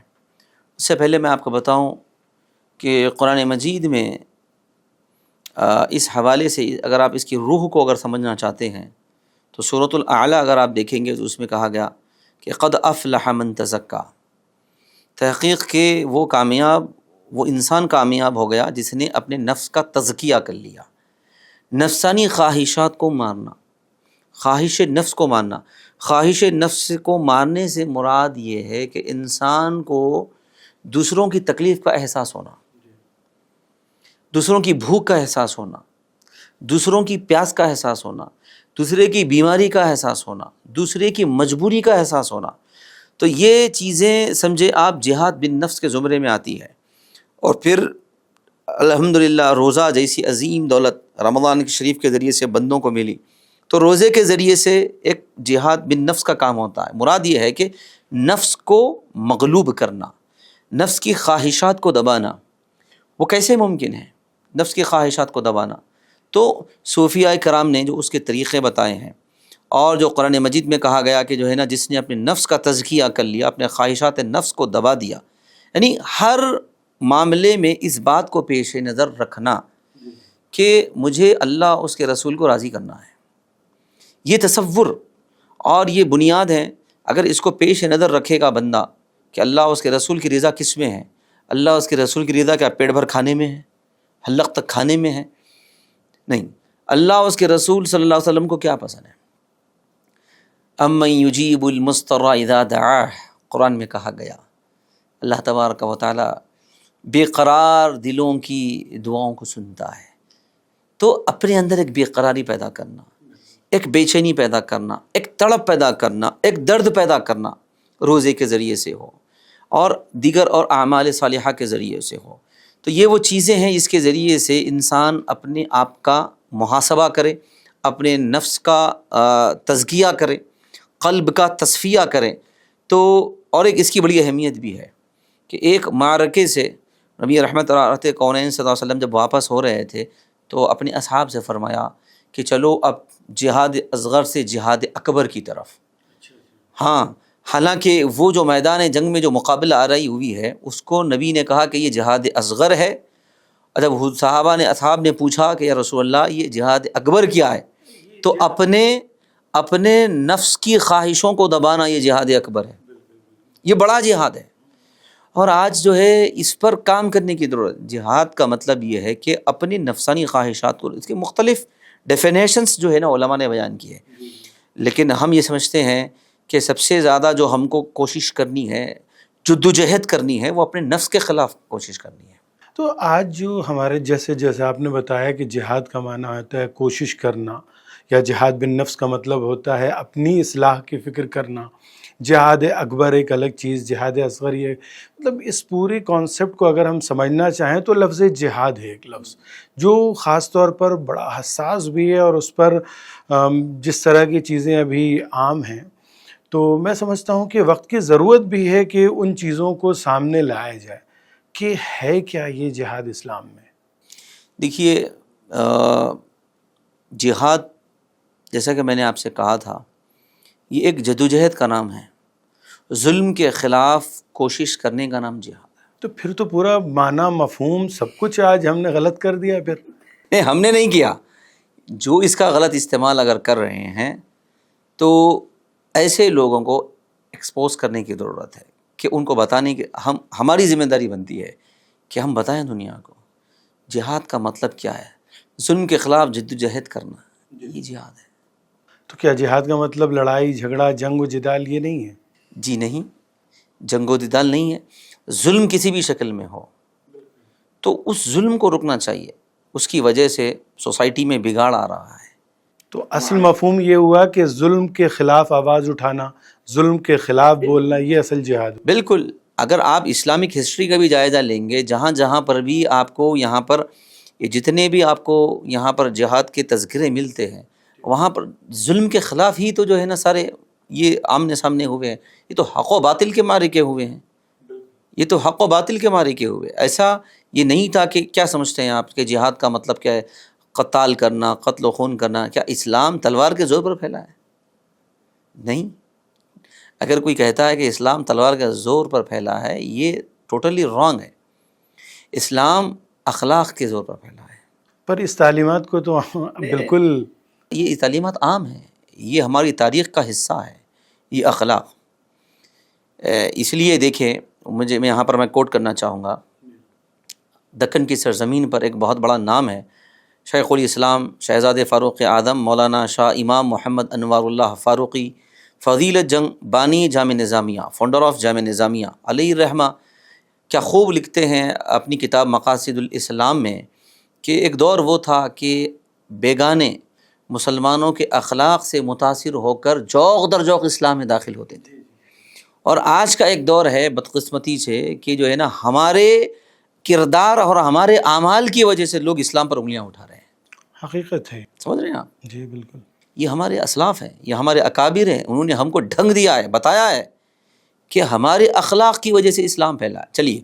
اس سے پہلے میں آپ کو بتاؤں کہ قرآن مجید میں اس حوالے سے اگر آپ اس کی روح کو اگر سمجھنا چاہتے ہیں تو سورۃ الاعلیٰ اگر آپ دیکھیں گے تو اس میں کہا گیا کہ قد افلح من تزکا، تحقیق کہ وہ انسان کامیاب ہو گیا جس نے اپنے نفس کا تزکیہ کر لیا. نفسانی خواہشات کو مارنا، خواہش نفس کو مارنا. خواہش نفس کو مارنے سے مراد یہ ہے کہ انسان کو دوسروں کی تکلیف کا احساس ہونا، دوسروں کی بھوک کا احساس ہونا، دوسروں کی پیاس کا احساس ہونا، دوسرے کی بیماری کا احساس ہونا، دوسرے کی مجبوری کا احساس ہونا. تو یہ چیزیں سمجھے آپ جہاد بن نفس کے زمرے میں آتی ہے. اور پھر الحمدللہ روزہ جیسی عظیم دولت رمضان شریف کے ذریعے سے بندوں کو ملی، تو روزے کے ذریعے سے ایک جہاد بن نفس کا کام ہوتا ہے. مراد یہ ہے کہ نفس کو مغلوب کرنا، نفس کی خواہشات کو دبانا. وہ کیسے ممکن ہے نفس کی خواہشات کو دبانا؟ تو صوفیاء کرام نے جو اس کے طریقے بتائے ہیں، اور جو قرآن مجید میں کہا گیا کہ جو ہے نا جس نے اپنے نفس کا تزکیہ کر لیا، اپنے خواہشات نفس کو دبا دیا، یعنی ہر معاملے میں اس بات کو پیش نظر رکھنا کہ مجھے اللہ اس کے رسول کو راضی کرنا ہے. یہ تصور اور یہ بنیاد ہے. اگر اس کو پیش نظر رکھے گا بندہ کہ اللہ اس کے رسول کی رضا کس میں ہے، اللہ اس کے رسول کی رضا کیا پیٹ بھر کھانے میں ہے، حلق تک کھانے میں ہے؟ نہیں. اللہ اس کے رسول صلی اللہ علیہ وسلم کو کیا پسند ہے؟ امن یجیب المضطر اذا دعاہ، قرآن میں کہا گیا اللہ تبارک و تعالی بے قرار دلوں کی دعاؤں کو سنتا ہے. تو اپنے اندر ایک بے قراری پیدا کرنا، ایک بے چینی پیدا کرنا، ایک تڑپ پیدا کرنا، ایک درد پیدا کرنا روزے کے ذریعے سے ہو اور دیگر اور اعمال صالحہ کے ذریعے سے ہو. تو یہ وہ چیزیں ہیں جس کے ذریعے سے انسان اپنے آپ کا محاسبہ کرے، اپنے نفس کا تزکیہ کرے، قلب کا تصفیہ کرے. تو اور ایک اس کی بڑی اہمیت بھی ہے کہ ایک معرکے سے نبی رحمت کونین صلی اللہ علیہ وسلم جب واپس ہو رہے تھے تو اپنے اصحاب سے فرمایا کہ چلو اب جہاد اصغر سے جہاد اکبر کی طرف. ہاں، حالانکہ وہ جو میدان جنگ میں جو مقابلہ آرائی ہوئی ہے اس کو نبی نے کہا کہ یہ جہاد اصغر ہے. جب اصحاب نے پوچھا کہ یا رسول اللہ یہ جہاد اکبر کیا ہے، تو اپنے نفس کی خواہشوں کو دبانا یہ جہاد اکبر ہے، یہ بڑا جہاد ہے. اور آج جو ہے اس پر کام کرنے کی ضرورت. جہاد کا مطلب یہ ہے کہ اپنی نفسانی خواہشات کو، اس کے مختلف ڈیفینیشنز جو ہے نا علماء نے بیان کی ہے، لیکن ہم یہ سمجھتے ہیں کہ سب سے زیادہ جو ہم کو کوشش کرنی ہے، جدوجہد کرنی ہے، وہ اپنے نفس کے خلاف کوشش کرنی ہے. تو آج جو ہمارے جیسے آپ نے بتایا کہ جہاد کا معنی ہوتا ہے کوشش کرنا، یا جہاد بن نفس کا مطلب ہوتا ہے اپنی اصلاح کی فکر کرنا، جہاد اکبر ایک الگ چیز، جہاد اصغر یہ مطلب اس پورے کانسیپٹ کو اگر ہم سمجھنا چاہیں تو لفظ جہاد ہے ایک لفظ جو خاص طور پر بڑا حساس بھی ہے، اور اس پر جس طرح کی چیزیں ابھی عام ہیں تو میں سمجھتا ہوں کہ وقت کی ضرورت بھی ہے کہ ان چیزوں کو سامنے لایا جائے کہ ہے کیا یہ جہاد اسلام میں. دیکھیے، جہاد جیسا کہ میں نے آپ سے کہا تھا یہ ایک جدوجہد کا نام ہے، ظلم کے خلاف کوشش کرنے کا نام جہاد ہے. تو پھر تو پورا معنی مفہوم سب کچھ آج ہم نے غلط کر دیا. پھر نہیں، ہم نے نہیں کیا، جو اس کا غلط استعمال اگر کر رہے ہیں تو ایسے لوگوں کو ایکسپوز کرنے کی ضرورت ہے کہ ان کو بتانے کی ہماری ذمہ داری بنتی ہے کہ ہم بتائیں دنیا کو جہاد کا مطلب کیا ہے. ظلم کے خلاف جدوجہد کرنا، یہ جہاد ہے. تو کیا جہاد کا مطلب لڑائی جھگڑا جنگ و جدال یہ نہیں ہے؟ جی نہیں، جنگ و جدال نہیں ہے. ظلم کسی بھی شکل میں ہو تو اس ظلم کو رکنا چاہیے، اس کی وجہ سے سوسائٹی میں بگاڑ آ رہا ہے. تو اصل مفہوم یہ ہوا کہ ظلم کے خلاف آواز اٹھانا، ظلم کے خلاف بولنا، یہ اصل جہاد ہے. بالکل. اگر آپ اسلامک ہسٹری کا بھی جائزہ لیں گے، جہاں جہاں پر بھی آپ کو یہاں پر یہ جتنے بھی آپ کو یہاں پر جہاد کے تذکرے ملتے ہیں، وہاں پر ظلم کے خلاف ہی تو جو ہے نا سارے یہ آمنے سامنے ہوئے ہیں. یہ تو حق و باطل کے معرکے ہوئے ہیں، یہ تو حق و باطل کے معرکے ہوئے. ایسا یہ نہیں تھا کہ کیا سمجھتے ہیں آپ کہ جہاد کا مطلب کیا ہے؟ قتال کرنا، قتل و خون کرنا. کیا اسلام تلوار کے زور پر پھیلا ہے؟ نہیں. اگر کوئی کہتا ہے کہ اسلام تلوار کے زور پر پھیلا ہے، یہ ٹوٹلی رانگ ہے. اسلام اخلاق کے زور پر پھیلا ہے. پر اس تعلیمات کو تو بالکل یہ تعلیمات عام ہیں، یہ ہماری تاریخ کا حصہ ہے، یہ اخلاق. اس لیے دیکھیں، میں یہاں پر کوٹ کرنا چاہوں گا. دکن کی سرزمین پر ایک بہت بڑا نام ہے، شیخ الاسلام شہزادے فاروق اعظم مولانا شاہ امام محمد انوار اللہ فاروقی، فضیلت جنگ بانی جامع نظامیہ، فاؤنڈر آف جامع نظامیہ علیہ الرحمہ. کیا خوب لکھتے ہیں اپنی کتاب مقاصد الاسلام میں کہ ایک دور وہ تھا کہ بیگانے مسلمانوں کے اخلاق سے متاثر ہو کر جوق در جوق اسلام میں داخل ہوتے تھے، اور آج کا ایک دور ہے بدقسمتی سے کہ جو ہے نا ہمارے کردار اور ہمارے اعمال کی وجہ سے لوگ اسلام پر انگلیاں اٹھا رہے ہیں. حقیقت ہے. سمجھ رہے ہیں آپ؟ جی بالکل. یہ ہمارے اسلاف ہیں، یہ ہمارے اکابر ہیں، انہوں نے ہم کو ڈھنگ دیا ہے، بتایا ہے کہ ہمارے اخلاق کی وجہ سے اسلام پھیلا ہے. چلیے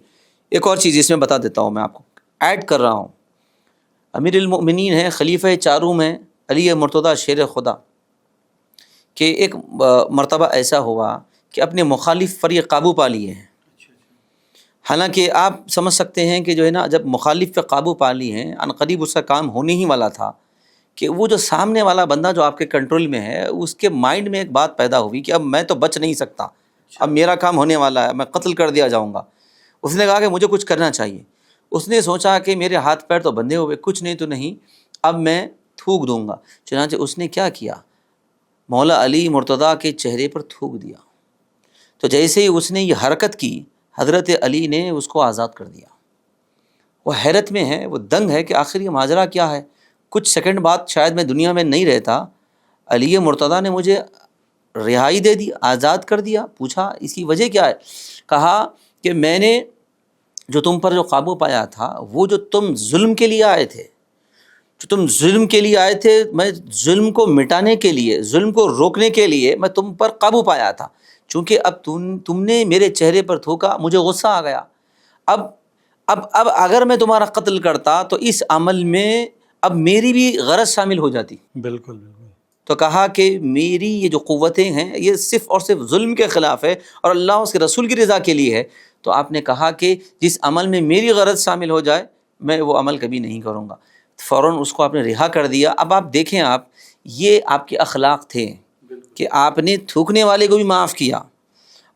ایک اور چیز اس میں بتا دیتا ہوں، میں آپ کو ایڈ کر رہا ہوں. امیر المؤمنین ہیں، خلیفہ چاروں میں علی مرتضیٰ شیر خدا، کہ ایک مرتبہ ایسا ہوا کہ اپنے مخالف پر یہ قابو پا لیے ہیں. حالانکہ آپ سمجھ سکتے ہیں کہ جو ہے نا جب مخالف پہ قابو پا لی ہیں، ان قریب اس کا کام ہونے ہی والا تھا کہ وہ جو سامنے والا بندہ جو آپ کے کنٹرول میں ہے، اس کے مائنڈ میں ایک بات پیدا ہوئی کہ اب میں تو بچ نہیں سکتا، اب میرا کام ہونے والا ہے، میں قتل کر دیا جاؤں گا. اس نے کہا کہ مجھے کچھ کرنا چاہیے. اس نے سوچا کہ میرے ہاتھ پیر تو بندھے ہوئے، کچھ نہیں تو نہیں، اب میں تھوک دوں گا. چنانچہ اس نے کیا کیا، مولا علی مرتضیٰ کے چہرے پر تھوک دیا. تو جیسے ہی اس نے یہ حرکت کی، حضرت علی نے اس کو آزاد کر دیا. وہ حیرت میں ہے، وہ دنگ ہے کہ آخر یہ ماجرا کیا ہے. کچھ سیکنڈ بعد شاید میں دنیا میں نہیں رہتا، علی مرتضیٰ نے مجھے رہائی دے دی، آزاد کر دیا. پوچھا اس کی وجہ کیا ہے؟ کہا کہ میں نے جو تم پر جو قابو پایا تھا، وہ جو تم ظلم کے لیے آئے تھے، میں ظلم کو مٹانے کے لیے، ظلم کو روکنے کے لیے میں تم پر قابو پایا تھا. چونکہ اب تم نے میرے چہرے پر تھوکا، مجھے غصہ آ گیا. اب اگر میں تمہارا قتل کرتا تو اس عمل میں اب میری بھی غرض شامل ہو جاتی. بالکل بالکل. تو کہا کہ میری یہ جو قوتیں ہیں یہ صرف اور صرف ظلم کے خلاف ہے اور اللہ اس کے رسول کی رضا کے لیے ہے. تو آپ نے کہا کہ جس عمل میں میری غرض شامل ہو جائے میں وہ عمل کبھی نہیں کروں گا. فوراً اس کو آپ نے رہا کر دیا. اب آپ دیکھیں، یہ آپ کے اخلاق تھے کہ آپ نے تھوکنے والے کو بھی معاف کیا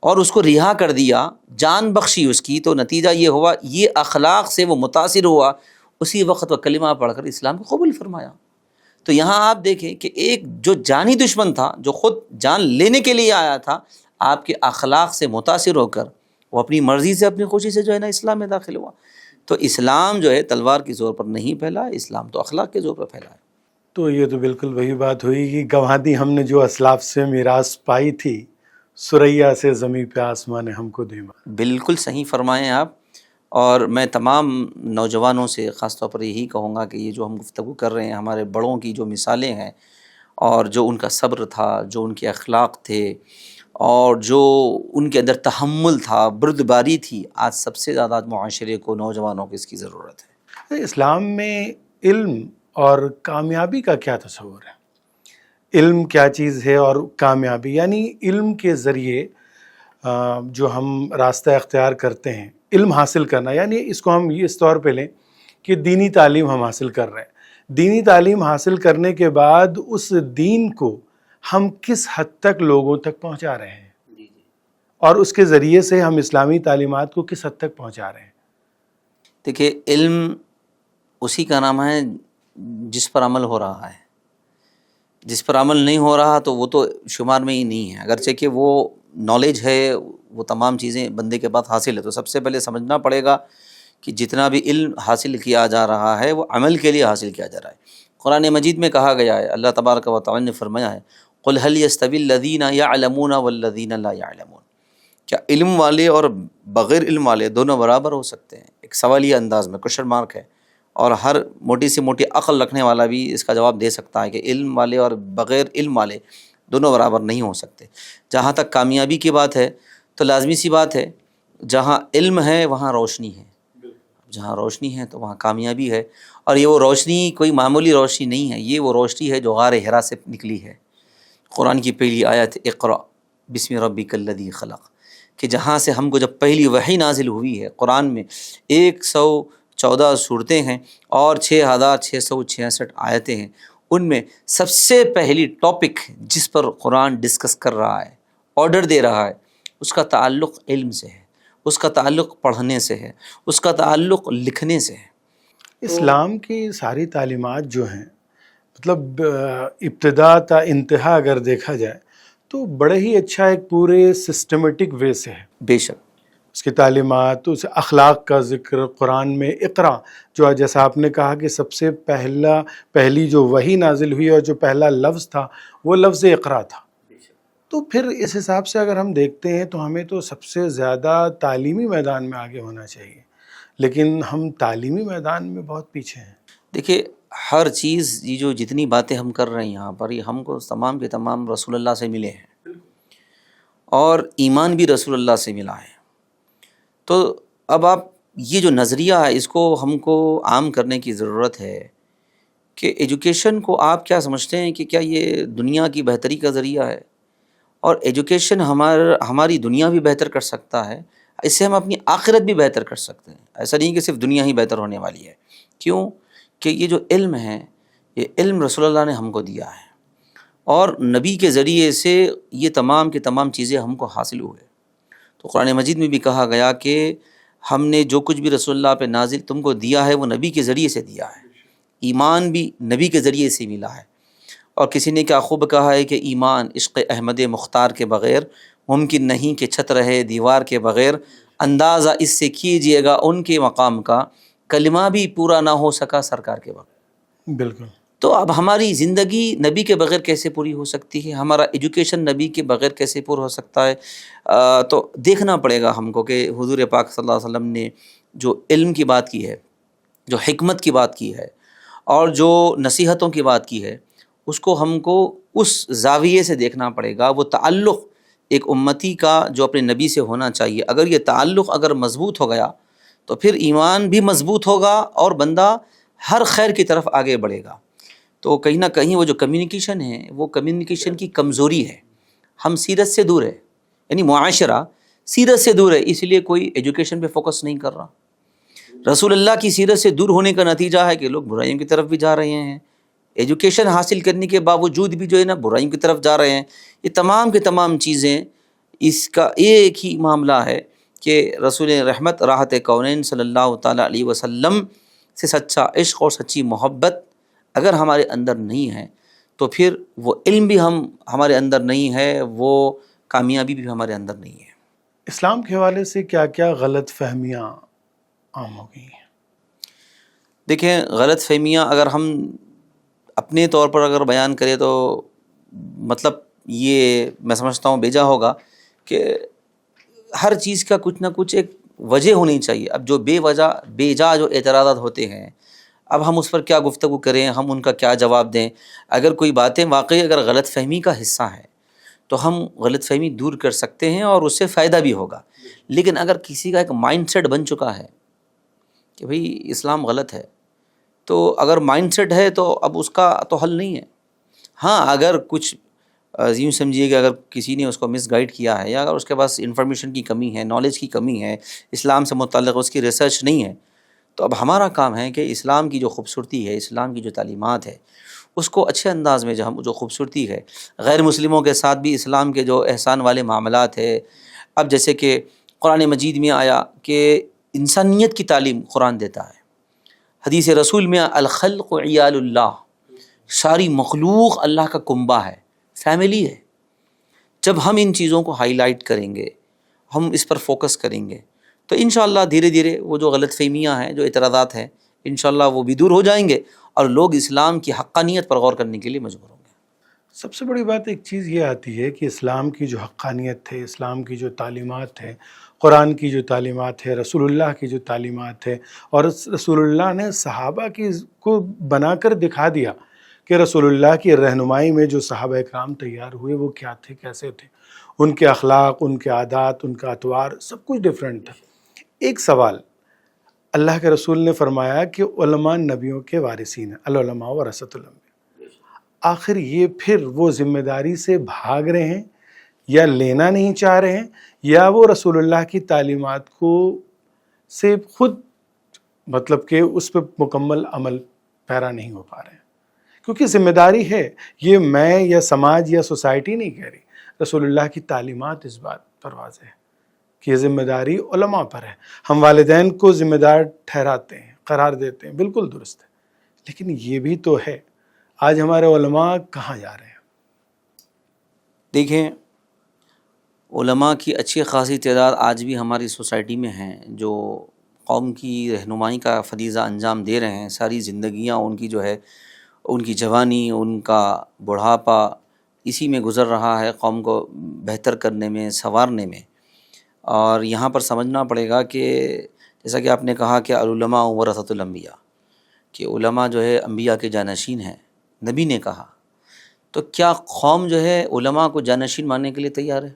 اور اس کو رہا کر دیا، جان بخشی اس کی. تو نتیجہ یہ ہوا، یہ اخلاق سے وہ متاثر ہوا، اسی وقت وہ کلمہ پڑھ کر اسلام کو قبول فرمایا. تو یہاں آپ دیکھیں کہ ایک جو جانی دشمن تھا، جو خود جان لینے کے لیے آیا تھا، آپ کے اخلاق سے متاثر ہو کر وہ اپنی مرضی سے، اپنی خوشی سے جو ہے نا اسلام میں داخل ہوا. تو اسلام جو ہے تلوار کے زور پر نہیں پھیلا، اسلام تو اخلاق کے زور پر پھیلا ہے. تو یہ تو بالکل وہی بات ہوئی کہ گواہی ہم نے جو اسلاف سے میراث پائی تھی، سریا سے زمیں پہ آسمان نے ہم کو دیما. بالکل صحیح فرمائیں آپ. اور میں تمام نوجوانوں سے خاص طور پر یہی کہوں گا کہ یہ جو ہم گفتگو کر رہے ہیں، ہمارے بڑوں کی جو مثالیں ہیں اور جو ان کا صبر تھا، جو ان کے اخلاق تھے اور جو ان کے اندر تحمل تھا، بردباری تھی، آج سب سے زیادہ معاشرے کو، نوجوانوں کو اس کی ضرورت ہے. اسلام میں علم اور کامیابی کا کیا تصور ہے؟ علم کیا چیز ہے اور کامیابی، یعنی علم کے ذریعے جو ہم راستہ اختیار کرتے ہیں، علم حاصل کرنا، یعنی اس کو ہم اس طور پہ لیں کہ دینی تعلیم ہم حاصل کر رہے ہیں. دینی تعلیم حاصل کرنے کے بعد اس دین کو ہم کس حد تک لوگوں تک پہنچا رہے ہیں، اور اس کے ذریعے سے ہم اسلامی تعلیمات کو کس حد تک پہنچا رہے ہیں. دیکھیے، علم اسی کا نام ہے جس پر عمل ہو رہا ہے. جس پر عمل نہیں ہو رہا تو وہ تو شمار میں ہی نہیں ہے، اگرچہ کہ وہ نالج ہے، وہ تمام چیزیں بندے کے پاس حاصل ہے، تو سب سے پہلے سمجھنا پڑے گا کہ جتنا بھی علم حاصل کیا جا رہا ہے وہ عمل کے لیے حاصل کیا جا رہا ہے۔ قرآن مجید میں کہا گیا ہے، اللہ تبارک و تعالی نے فرمایا ہے قُلْ هَلْ يَسْتَوِي الَّذِينَ يَعْلَمُونَ وَالَّذِينَ لَا يَعْلَمُونَ، کیا علم والے اور بغیر علم والے دونوں برابر ہو سکتے ہیں؟ ایک سوالیہ انداز میں کوشچن مارک ہے، اور ہر موٹی سے موٹی عقل رکھنے والا بھی اس کا جواب دے سکتا ہے کہ علم والے اور بغیر علم والے دونوں برابر نہیں ہو سکتے۔ جہاں تک کامیابی کی بات ہے تو لازمی سی بات ہے، جہاں علم ہے وہاں روشنی ہے، جہاں روشنی ہے تو وہاں کامیابی ہے، اور یہ وہ روشنی کوئی معمولی روشنی نہیں ہے، یہ وہ روشنی ہے جو غار حرا سے نکلی ہے۔ قرآن کی پہلی آیت اقرأ بسم ربک الذی خلق، کہ جہاں سے ہم کو جب پہلی وحی نازل ہوئی ہے، قرآن میں 114 صورتیں ہیں اور 6666 آیتیں ہیں، ان میں سب سے پہلی ٹاپک جس پر قرآن ڈسکس کر رہا ہے، آرڈر دے رہا ہے، اس کا تعلق علم سے ہے، اس کا تعلق پڑھنے سے ہے، اس کا تعلق لکھنے سے ہے۔ اسلام کی ساری تعلیمات جو ہیں، مطلب ابتدا تا انتہا اگر دیکھا جائے تو بڑے ہی اچھا ایک پورے سسٹمیٹک وے سے ہے۔ بے شک اس کی تعلیمات، اس اخلاق کا ذکر قرآن میں اقرا، جو جیسا آپ نے کہا کہ سب سے پہلی جو وحی نازل ہوئی اور جو پہلا لفظ تھا وہ لفظ اقرا تھا۔ تو پھر اس حساب سے اگر ہم دیکھتے ہیں تو ہمیں تو سب سے زیادہ تعلیمی میدان میں آگے ہونا چاہیے، لیکن ہم تعلیمی میدان میں بہت پیچھے ہیں۔ دیکھیے، ہر چیز یہ جو جتنی باتیں ہم کر رہے ہیں یہاں پر، یہ ہم کو تمام کے تمام رسول اللہ سے ملے ہیں، اور ایمان بھی رسول اللہ سے ملا ہے۔ تو اب آپ یہ جو نظریہ ہے اس کو ہم کو عام کرنے کی ضرورت ہے کہ ایجوکیشن کو آپ کیا سمجھتے ہیں کہ کیا یہ دنیا کی بہتری کا ذریعہ ہے؟ اور ایجوکیشن ہماری دنیا بھی بہتر کر سکتا ہے، اس سے ہم اپنی آخرت بھی بہتر کر سکتے ہیں۔ ایسا نہیں کہ صرف دنیا ہی بہتر ہونے والی ہے۔ کیوں؟ کہ یہ جو علم ہے، یہ علم رسول اللہ نے ہم کو دیا ہے، اور نبی کے ذریعے سے یہ تمام کے تمام چیزیں ہم کو حاصل ہوئے۔ تو قرآن مجید میں بھی کہا گیا کہ ہم نے جو کچھ بھی رسول اللہ پہ نازل تم کو دیا ہے وہ نبی کے ذریعے سے دیا ہے، ایمان بھی نبی کے ذریعے سے ملا ہے۔ اور کسی نے کیا خوب کہا ہے کہ ایمان عشق احمد مختار کے بغیر ممکن نہیں کہ چھت رہے دیوار کے بغیر، اندازہ اس سے کیجئے گا ان کے مقام کا، کلمہ بھی پورا نہ ہو سکا سرکار کے بغیر۔ بالکل۔ تو اب ہماری زندگی نبی کے بغیر کیسے پوری ہو سکتی ہے؟ ہمارا ایجوکیشن نبی کے بغیر کیسے پورا ہو سکتا ہے؟ تو دیکھنا پڑے گا ہم کو کہ حضور پاک صلی اللہ علیہ وسلم نے جو علم کی بات کی ہے، جو حکمت کی بات کی ہے، اور جو نصیحتوں کی بات کی ہے، اس کو ہم کو اس زاویے سے دیکھنا پڑے گا۔ وہ تعلق ایک امتی کا جو اپنے نبی سے ہونا چاہیے، اگر یہ تعلق اگر مضبوط ہو گیا تو پھر ایمان بھی مضبوط ہوگا اور بندہ ہر خیر کی طرف آگے بڑھے گا۔ تو کہیں نہ کہیں وہ جو کمیونیکیشن ہے وہ کمیونیکیشن کی کمزوری ہے، ہم سیرت سے دور ہے، یعنی معاشرہ سیرت سے دور ہے، اس لیے کوئی ایجوکیشن پہ فوکس نہیں کر رہا۔ رسول اللہ کی سیرت سے دور ہونے کا نتیجہ ہے کہ لوگ برائیوں کی طرف بھی جا رہے ہیں، ایجوکیشن حاصل کرنے کے باوجود بھی جو ہے نا برائیوں کی طرف جا رہے ہیں۔ یہ تمام کے تمام چیزیں، اس کا ایک ہی معاملہ ہے کہ رسول رحمت راحت کونین صلی اللہ تعالیٰ علیہ وسلم سے سچا عشق اور سچی محبت اگر ہمارے اندر نہیں ہے تو پھر وہ علم بھی ہمارے اندر نہیں ہے، وہ کامیابی بھی ہمارے اندر نہیں ہے۔ اسلام کے حوالے سے کیا کیا غلط فہمیاں عام ہو گئی ہیں؟ دیکھیں، غلط فہمیاں اگر ہم اپنے طور پر اگر بیان کریں تو مطلب یہ میں سمجھتا ہوں بیجا ہوگا کہ ہر چیز کا کچھ نہ کچھ ایک وجہ ہونی چاہیے۔ اب جو بے جا جو اعتراضات ہوتے ہیں، اب ہم اس پر کیا گفتگو کریں، ہم ان کا کیا جواب دیں؟ اگر کوئی باتیں واقعی اگر غلط فہمی کا حصہ ہے تو ہم غلط فہمی دور کر سکتے ہیں اور اس سے فائدہ بھی ہوگا۔ لیکن اگر کسی کا ایک مائنڈ سیٹ بن چکا ہے کہ بھئی اسلام غلط ہے، تو اگر مائنڈ سیٹ ہے تو اب اس کا تو حل نہیں ہے۔ ہاں، اگر کچھ یوں سمجھیے کہ اگر کسی نے اس کو مس گائیڈ کیا ہے، یا اگر اس کے پاس انفارمیشن کی کمی ہے، نالج کی کمی ہے، اسلام سے متعلق اس کی ریسرچ نہیں ہے، تو اب ہمارا کام ہے کہ اسلام کی جو خوبصورتی ہے، اسلام کی جو تعلیمات ہے، اس کو اچھے انداز میں جو خوبصورتی ہے، غیر مسلموں کے ساتھ بھی اسلام کے جو احسان والے معاملات ہے، اب جیسے کہ قرآن مجید میں آیا کہ انسانیت کی تعلیم قرآن دیتا ہے، حدیث رسول میں الخلق عیال اللہ، ساری مخلوق اللہ کا کنبہ ہے، فیملی ہے۔ جب ہم ان چیزوں کو ہائی لائٹ کریں گے، ہم اس پر فوکس کریں گے، تو انشاءاللہ دھیرے دھیرے وہ جو غلط فہمیاں ہیں، جو اعتراضات ہیں، انشاءاللہ وہ بھی دور ہو جائیں گے اور لوگ اسلام کی حقانیت پر غور کرنے کے لیے مجبور ہوں گے۔ سب سے بڑی بات ایک چیز یہ آتی ہے کہ اسلام کی جو حقانیت ہے، اسلام کی جو تعلیمات ہے، قرآن کی جو تعلیمات ہے، رسول اللہ کی جو تعلیمات ہے، اور رسول اللہ نے صحابہ کی کو بنا کر دکھا دیا کہ رسول اللہ کی رہنمائی میں جو صحابہ اکرام تیار ہوئے وہ کیا تھے، کیسے تھے، ان کے اخلاق، ان کے عادات، ان کا اطوار، سب کچھ ڈیفرنٹ تھا۔ ایک سوال، اللہ کے رسول نے فرمایا کہ علماء نبیوں کے وارثین ہیں، العلماء ورثۃ الانبیاء۔ آخر یہ پھر وہ ذمہ داری سے بھاگ رہے ہیں یا لینا نہیں چاہ رہے ہیں، یا وہ رسول اللہ کی تعلیمات کو سے خود مطلب کہ اس پہ مکمل عمل پیرا نہیں ہو پا رہے ہیں؟ کیونکہ ذمہ داری ہے، یہ میں یا سماج یا سوسائٹی نہیں کہہ رہی، رسول اللہ کی تعلیمات اس بات پر واضح ہے کہ یہ ذمہ داری علماء پر ہے۔ ہم والدین کو ذمہ دار ٹھہراتے ہیں، قرار دیتے ہیں، بالکل درست ہے، لیکن یہ بھی تو ہے آج ہمارے علماء کہاں جا رہے ہیں؟ دیکھیں، علماء کی اچھی خاصی تعداد آج بھی ہماری سوسائٹی میں ہیں جو قوم کی رہنمائی کا فریضہ انجام دے رہے ہیں۔ ساری زندگیاں ان کی جو ہے، ان کی جوانی، ان کا بڑھاپا اسی میں گزر رہا ہے، قوم کو بہتر کرنے میں، سنوارنے میں۔ اور یہاں پر سمجھنا پڑے گا کہ جیسا کہ آپ نے کہا کہ العلماء ورثۃ الانبیاء، کہ علماء جو ہے انبیاء کے جانشین ہیں، نبی نے کہا، تو کیا قوم جو ہے علماء کو جانشین ماننے کے لیے تیار ہے؟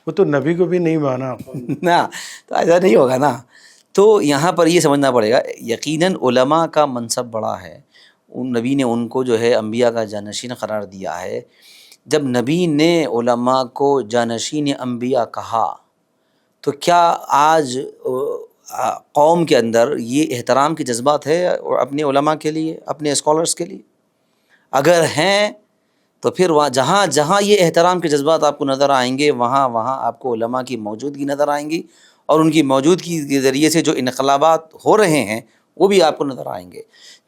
وہ تو نبی کو بھی نہیں مانا۔ نہ، تو ایسا نہیں ہوگا نا۔ تو یہاں پر یہ سمجھنا پڑے گا، یقیناً علماء کا منصب بڑا ہے، ان نبی نے ان کو جو ہے انبیاء کا جانشین قرار دیا ہے۔ جب نبی نے علماء کو جانشین انبیاء کہا تو کیا آج قوم کے اندر یہ احترام کے جذبات ہے اپنے علماء کے لیے، اپنے اسکالرس کے لیے؟ اگر ہیں تو پھر وہاں جہاں جہاں یہ احترام کے جذبات آپ کو نظر آئیں گے، وہاں وہاں آپ کو علماء کی موجودگی نظر آئیں گی، اور ان کی موجودگی کے ذریعے سے جو انقلابات ہو رہے ہیں وہ بھی آپ کو نظر آئیں گے۔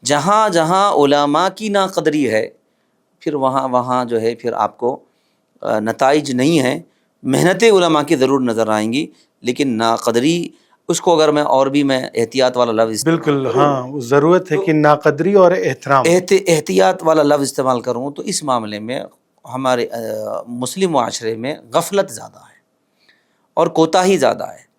جہاں جہاں علماء کی ناقدری ہے، پھر وہاں وہاں جو ہے پھر آپ کو نتائج نہیں ہیں، محنتیں علماء کی ضرور نظر آئیں گی، لیکن ناقدری، اس کو اگر میں احتیاط والا لفظ بالکل، ہاں، ضرورت ہے کہ ناقدری اور احترام، احتیاط والا لفظ استعمال کروں تو اس معاملے میں ہمارے مسلم معاشرے میں غفلت زیادہ ہے اور کوتاہی زیادہ ہے،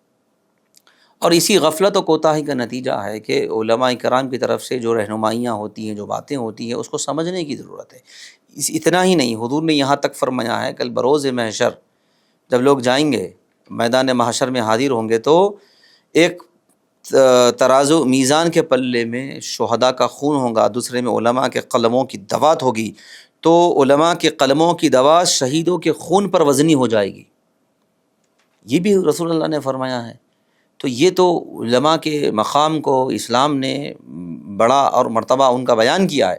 اور اسی غفلت و کوتاہی کا نتیجہ ہے کہ علماء کرام کی طرف سے جو رہنمائیاں ہوتی ہیں، جو باتیں ہوتی ہیں، اس کو سمجھنے کی ضرورت ہے۔ اتنا ہی نہیں، حضور نے یہاں تک فرمایا ہے، کل بروز محشر جب لوگ جائیں گے میدان محشر میں حاضر ہوں گے تو ایک ترازو میزان کے پلے میں شہداء کا خون ہوگا، دوسرے میں علماء کے قلموں کی دوات ہوگی، تو علماء کے قلموں کی دوات شہیدوں کے خون پر وزنی ہو جائے گی، یہ بھی رسول اللہ نے فرمایا ہے۔ تو یہ تو علماء کے مقام کو اسلام نے بڑا اور مرتبہ ان کا بیان کیا ہے،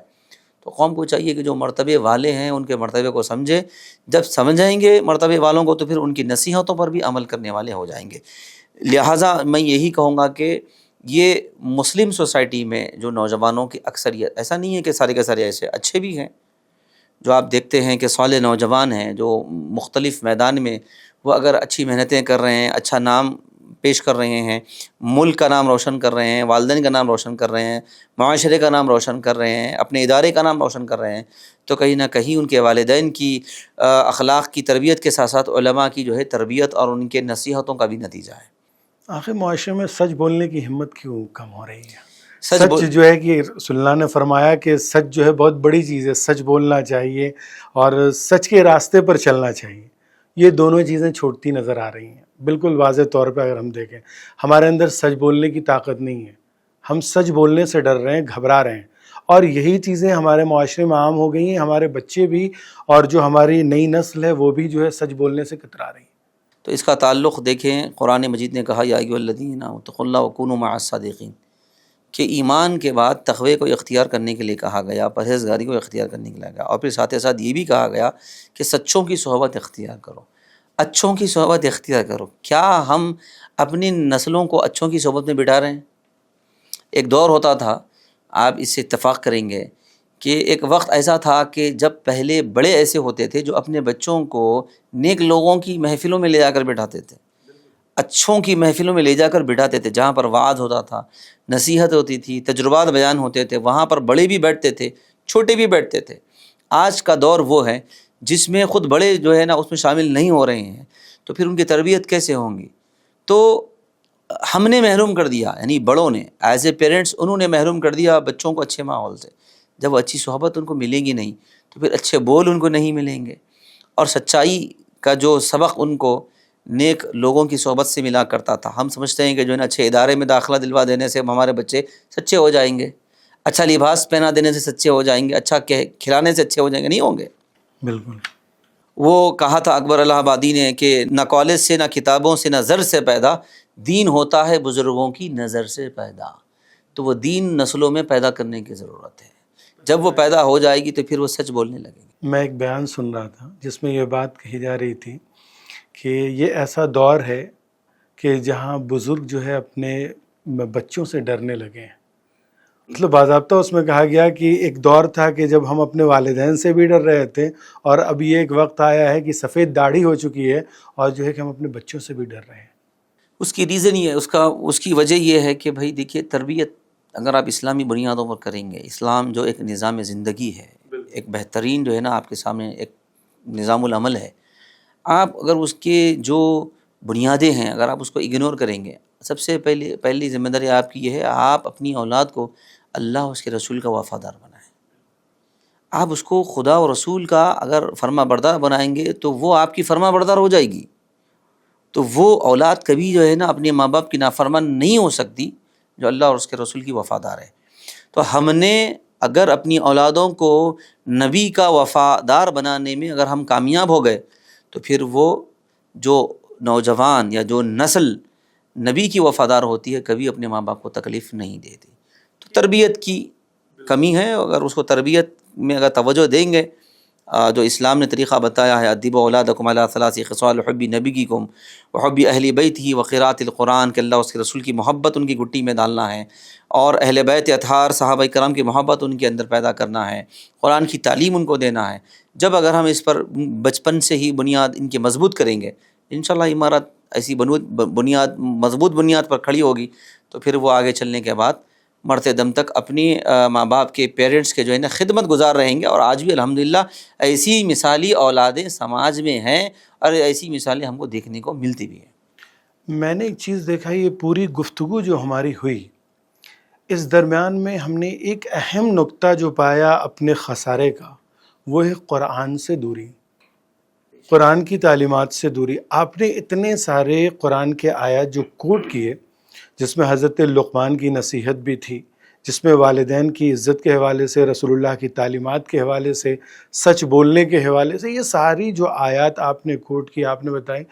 تو قوم کو چاہیے کہ جو مرتبے والے ہیں ان کے مرتبے کو سمجھے۔ جب سمجھیں گے مرتبے والوں کو تو پھر ان کی نصیحتوں پر بھی عمل کرنے والے ہو جائیں گے۔ لہٰذا میں یہی کہوں گا کہ یہ مسلم سوسائٹی میں جو نوجوانوں کی اکثریت، ایسا نہیں ہے کہ سارے کے سارے ایسے، اچھے بھی ہیں جو آپ دیکھتے ہیں کہ صالح نوجوان ہیں جو مختلف میدان میں وہ اگر اچھی محنتیں کر رہے ہیں، اچھا نام پیش کر رہے ہیں، ملک کا نام روشن کر رہے ہیں، والدین کا نام روشن کر رہے ہیں، معاشرے کا نام روشن کر رہے ہیں، اپنے ادارے کا نام روشن کر رہے ہیں، تو کہیں نہ کہیں ان کے والدین کی اخلاق کی تربیت کے ساتھ ساتھ علماء کی جو ہے تربیت اور ان کے نصیحتوں کا بھی نتیجہ ہے۔ آخر معاشرے میں سچ بولنے کی ہمت کیوں کم ہو رہی ہے؟ سچ جو ہے کہ رسول اللہ نے فرمایا کہ سچ جو ہے بہت بڑی چیز ہے، سچ بولنا چاہیے اور سچ کے راستے پر چلنا چاہیے، یہ دونوں چیزیں چھوٹتی نظر آ رہی ہیں۔ بالکل واضح طور پہ اگر ہم دیکھیں، ہمارے اندر سچ بولنے کی طاقت نہیں ہے، ہم سچ بولنے سے ڈر رہے ہیں، گھبرا رہے ہیں، اور یہی چیزیں ہمارے معاشرے میں عام ہو گئی ہیں، ہمارے بچے بھی اور جو ہماری نئی نسل ہے وہ بھی جو ہے سچ بولنے سے کترا رہی ہے۔ تو اس کا تعلق دیکھیں، قرآن مجید نے کہا یا ایھا الذین اتقوا اللہ وکونوا مع الصادقین، کہ ایمان کے بعد تقوی کو اختیار کرنے کے لیے کہا گیا، پرہیزگاری کو اختیار کرنے کے لیے کہا، اور پھر ساتھ ساتھ یہ بھی کہا گیا کہ سچوں کی صحبت اختیار کرو، اچھوں کی صحبت اختیار کرو۔ کیا ہم اپنی نسلوں کو اچھوں کی صحبت میں بٹھا رہے ہیں؟ ایک دور ہوتا تھا، آپ اس سے اتفاق کریں گے کہ ایک وقت ایسا تھا کہ جب پہلے بڑے ایسے ہوتے تھے جو اپنے بچوں کو نیک لوگوں کی محفلوں میں لے جا کر بٹھاتے تھے، اچھوں کی محفلوں میں لے جا کر بٹھاتے تھے، جہاں پر وعظ ہوتا تھا، نصیحت ہوتی تھی، تجربات بیان ہوتے تھے، وہاں پر بڑے بھی بیٹھتے تھے، چھوٹے بھی بیٹھتے تھے۔ آج کا دور وہ ہے جس میں خود بڑے جو ہے نا اس میں شامل نہیں ہو رہے ہیں، تو پھر ان کی تربیت کیسے ہوں گی؟ تو ہم نے محروم کر دیا، یعنی بڑوں نے ایز اے پیرنٹس انہوں نے محروم کر دیا بچوں کو اچھے ماحول سے۔ جب وہ اچھی صحبت ان کو ملے گی نہیں تو پھر اچھے بول ان کو نہیں ملیں گے، اور سچائی کا جو سبق ان کو نیک لوگوں کی صحبت سے ملا کرتا تھا۔ ہم سمجھتے ہیں کہ جو ہے نا اچھے ادارے میں داخلہ دلوا دینے سے ہمارے بچے سچے ہو جائیں گے، اچھا لباس پہنا دینے سے سچے ہو جائیں گے، اچھا کھلانے سے اچھے ہو جائیں گے، نہیں ہوں گے۔ بالکل وہ کہا تھا اکبر الہ آبادی نے کہ نہ کالج سے، نہ کتابوں سے، نہ زر سے پیدا، دین ہوتا ہے بزرگوں کی نظر سے پیدا۔ تو وہ دین نسلوں میں پیدا کرنے کی ضرورت ہے، جب وہ پیدا ہو جائے گی تو پھر وہ سچ بولنے لگیں گے۔ میں ایک بیان سن رہا تھا جس میں یہ بات کہی جا رہی تھی کہ یہ ایسا دور ہے کہ جہاں بزرگ جو ہے اپنے بچوں سے ڈرنے لگے ہیں۔ مطلب باضابطہ اس میں کہا گیا کہ ایک دور تھا کہ جب ہم اپنے والدین سے بھی ڈر رہے تھے، اور اب یہ ایک وقت آیا ہے کہ سفید داڑھی ہو چکی ہے اور جو ہے کہ ہم اپنے بچوں سے بھی ڈر رہے ہیں۔ اس کی ریزن یہ ہے، اس کی وجہ یہ ہے کہ بھائی دیکھیے، تربیت اگر آپ اسلامی بنیادوں پر کریں گے، اسلام جو ایک نظام زندگی ہے، ایک بہترین جو ہے نا آپ کے سامنے ایک نظام العمل ہے، آپ اگر اس کے جو بنیادیں ہیں اگر آپ اس کو اگنور کریں گے، سب سے پہلی ذمہ داری آپ کی یہ ہے، آپ اپنی اولاد کو اللہ اس کے رسول کا وفادار بنائیں۔ آپ اس کو خدا و رسول کا اگر فرما بردار بنائیں گے تو وہ آپ کی فرما بردار ہو جائے گی، تو وہ اولاد کبھی جو ہے نا اپنے ماں باپ کی نافرمان نہیں ہو سکتی جو اللہ اور اس کے رسول کی وفادار ہے۔ تو ہم نے اگر اپنی اولادوں کو نبی کا وفادار بنانے میں اگر ہم کامیاب ہو گئے تو پھر وہ جو نوجوان یا جو نسل نبی کی وفادار ہوتی ہے کبھی اپنے ماں باپ کو تکلیف نہیں دیتی۔ تو تربیت کی کمی ہے، اگر اس کو تربیت میں اگر توجہ دیں گے، جو اسلام نے طریقہ بتایا ہے، ادبوا اولادکم علی ثلاث خصال حب نبیکم وحب اہل بیتہ وقراءۃ القرآن، کہ اللہ اس کے رسول کی محبت ان کی گھٹی میں ڈالنا ہے، اور اہل بیت اطہار صحابہ کرام کی محبت ان کے اندر پیدا کرنا ہے، قرآن کی تعلیم ان کو دینا ہے۔ جب اگر ہم اس پر بچپن سے ہی بنیاد ان کی مضبوط کریں گے، انشاءاللہ عمارت ایسی بنیاد مضبوط بنیاد پر کھڑی ہوگی، تو پھر وہ آگے چلنے کے بعد مرتے دم تک اپنی ماں باپ کے پیرنٹس کے جو ہے نا خدمت گزار رہیں گے۔ اور آج بھی الحمدللہ ایسی مثالی اولادیں سماج میں ہیں، اور ایسی مثالیں ہم کو دیکھنے کو ملتی بھی ہیں۔ میں نے ایک چیز دیکھا، یہ پوری گفتگو جو ہماری ہوئی اس درمیان میں ہم نے ایک اہم نقطہ جو پایا اپنے خسارے کا، وہ ہے قرآن سے دوری، قرآن کی تعلیمات سے دوری۔ آپ نے اتنے سارے قرآن کے آیات جو کوٹ کیے، جس میں حضرت لقمان کی نصیحت بھی تھی، جس میں والدین کی عزت کے حوالے سے، رسول اللہ کی تعلیمات کے حوالے سے، سچ بولنے کے حوالے سے، یہ ساری جو آیات آپ نے کوٹ کی، آپ نے بتائی،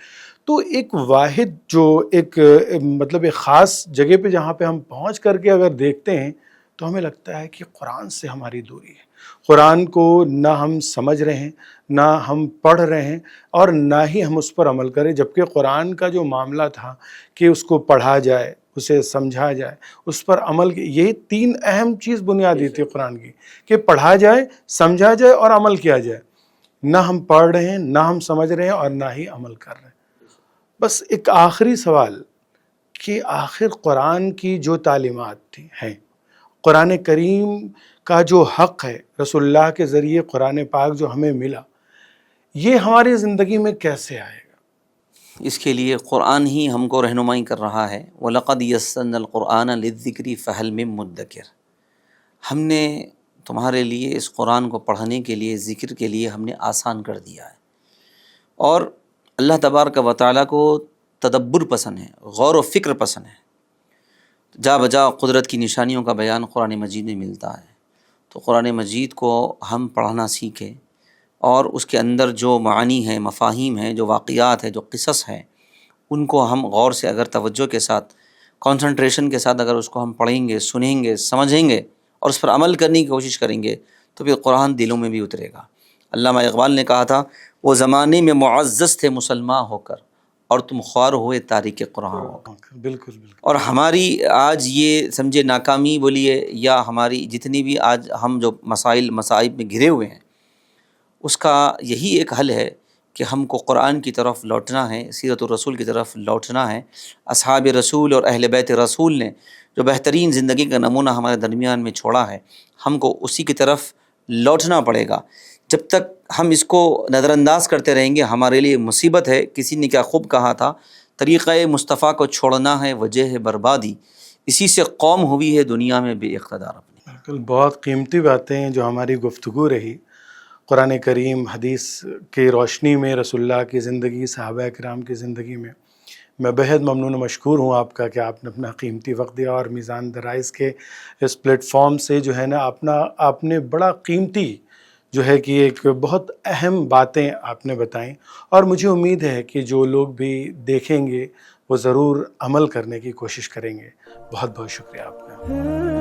تو ایک واحد جو ایک مطلب ایک خاص جگہ پہ جہاں پہ ہم پہنچ کر کے اگر دیکھتے ہیں تو ہمیں لگتا ہے کہ قرآن سے ہماری دوری ہے۔ قرآن کو نہ ہم سمجھ رہے ہیں، نہ ہم پڑھ رہے ہیں، اور نہ ہی ہم اس پر عمل کریں، جبکہ قرآن کا جو معاملہ تھا کہ اس کو پڑھا جائے، اسے سمجھا جائے، اس پر عمل، یہی تین اہم چیز بنیادی تھی قرآن کی، کہ پڑھا جائے، سمجھا جائے اور عمل کیا جائے۔ نہ ہم پڑھ رہے ہیں، نہ ہم سمجھ رہے ہیں، اور نہ ہی عمل کر رہے ہیں۔ بس ایک آخری سوال کہ آخر قرآن کی جو تعلیمات ہیں، قرآن کریم کا جو حق ہے، رسول اللہ کے ذریعے قرآن پاک جو ہمیں ملا، یہ ہماری زندگی میں کیسے آئے گا؟ اس کے لیے قرآن ہی ہم کو رہنمائی کر رہا ہے۔ وَلَقَدْ يَسَّرْنَا الْقُرْآنَ لِلذِّكْرِ فَهَلْ مِن مُدَّكِرٍ، ہم نے تمہارے لیے اس قرآن کو پڑھنے کے لیے، ذکر کے لیے ہم نے آسان کر دیا ہے۔ اور اللہ تبارک و تعالیٰ کو تدبر پسند ہے، غور و فکر پسند ہے۔ جا بجا قدرت کی نشانیوں کا بیان قرآن مجید میں ملتا ہے، تو قرآن مجید کو ہم پڑھنا سیکھیں، اور اس کے اندر جو معانی ہیں، مفاہیم ہیں، جو واقعات ہیں، جو قصص ہیں، ان کو ہم غور سے اگر توجہ کے ساتھ، کنسنٹریشن کے ساتھ اگر اس کو ہم پڑھیں گے، سنیں گے، سمجھیں گے، اور اس پر عمل کرنے کی کوشش کریں گے، تو پھر قرآن دلوں میں بھی اترے گا۔ علامہ اقبال نے کہا تھا، وہ زمانے میں معزز تھے مسلمان ہو کر، اور تم خوار ہوئے تاریک قرآن ہو۔ بالکل بالکل۔ اور ہماری آج یہ سمجھے ناکامی بولیے یا ہماری جتنی بھی آج ہم جو مسائل مصائب میں گھرے ہوئے ہیں، اس کا یہی ایک حل ہے کہ ہم کو قرآن کی طرف لوٹنا ہے، سیرت الرسول کی طرف لوٹنا ہے۔ اصحاب رسول اور اہل بیت رسول نے جو بہترین زندگی کا نمونہ ہمارے درمیان میں چھوڑا ہے، ہم کو اسی کی طرف لوٹنا پڑے گا۔ جب تک ہم اس کو نظر انداز کرتے رہیں گے ہمارے لیے مصیبت ہے۔ کسی نے کیا خوب کہا تھا، طریقہ مصطفیٰ کو چھوڑنا ہے وجہ ہے بربادی، اسی سے قوم ہوئی ہے دنیا میں بے اقتدار اپنی۔ بالکل، بہت قیمتی باتیں ہیں جو ہماری گفتگو رہی قرآن کریم حدیث کی روشنی میں، رسول اللہ کی زندگی، صحابہ کرام کی زندگی میں۔ میں بہت ممنون و مشکور ہوں آپ کا کہ آپ نے اپنا قیمتی وقت دیا، اور میزان درائز کے اس پلیٹ فارم سے جو ہے نا آپ نے بڑا قیمتی جو ہے کہ ایک بہت اہم باتیں آپ نے بتائیں، اور مجھے امید ہے کہ جو لوگ بھی دیکھیں گے وہ ضرور عمل کرنے کی کوشش کریں گے۔ بہت بہت شکریہ آپ کا۔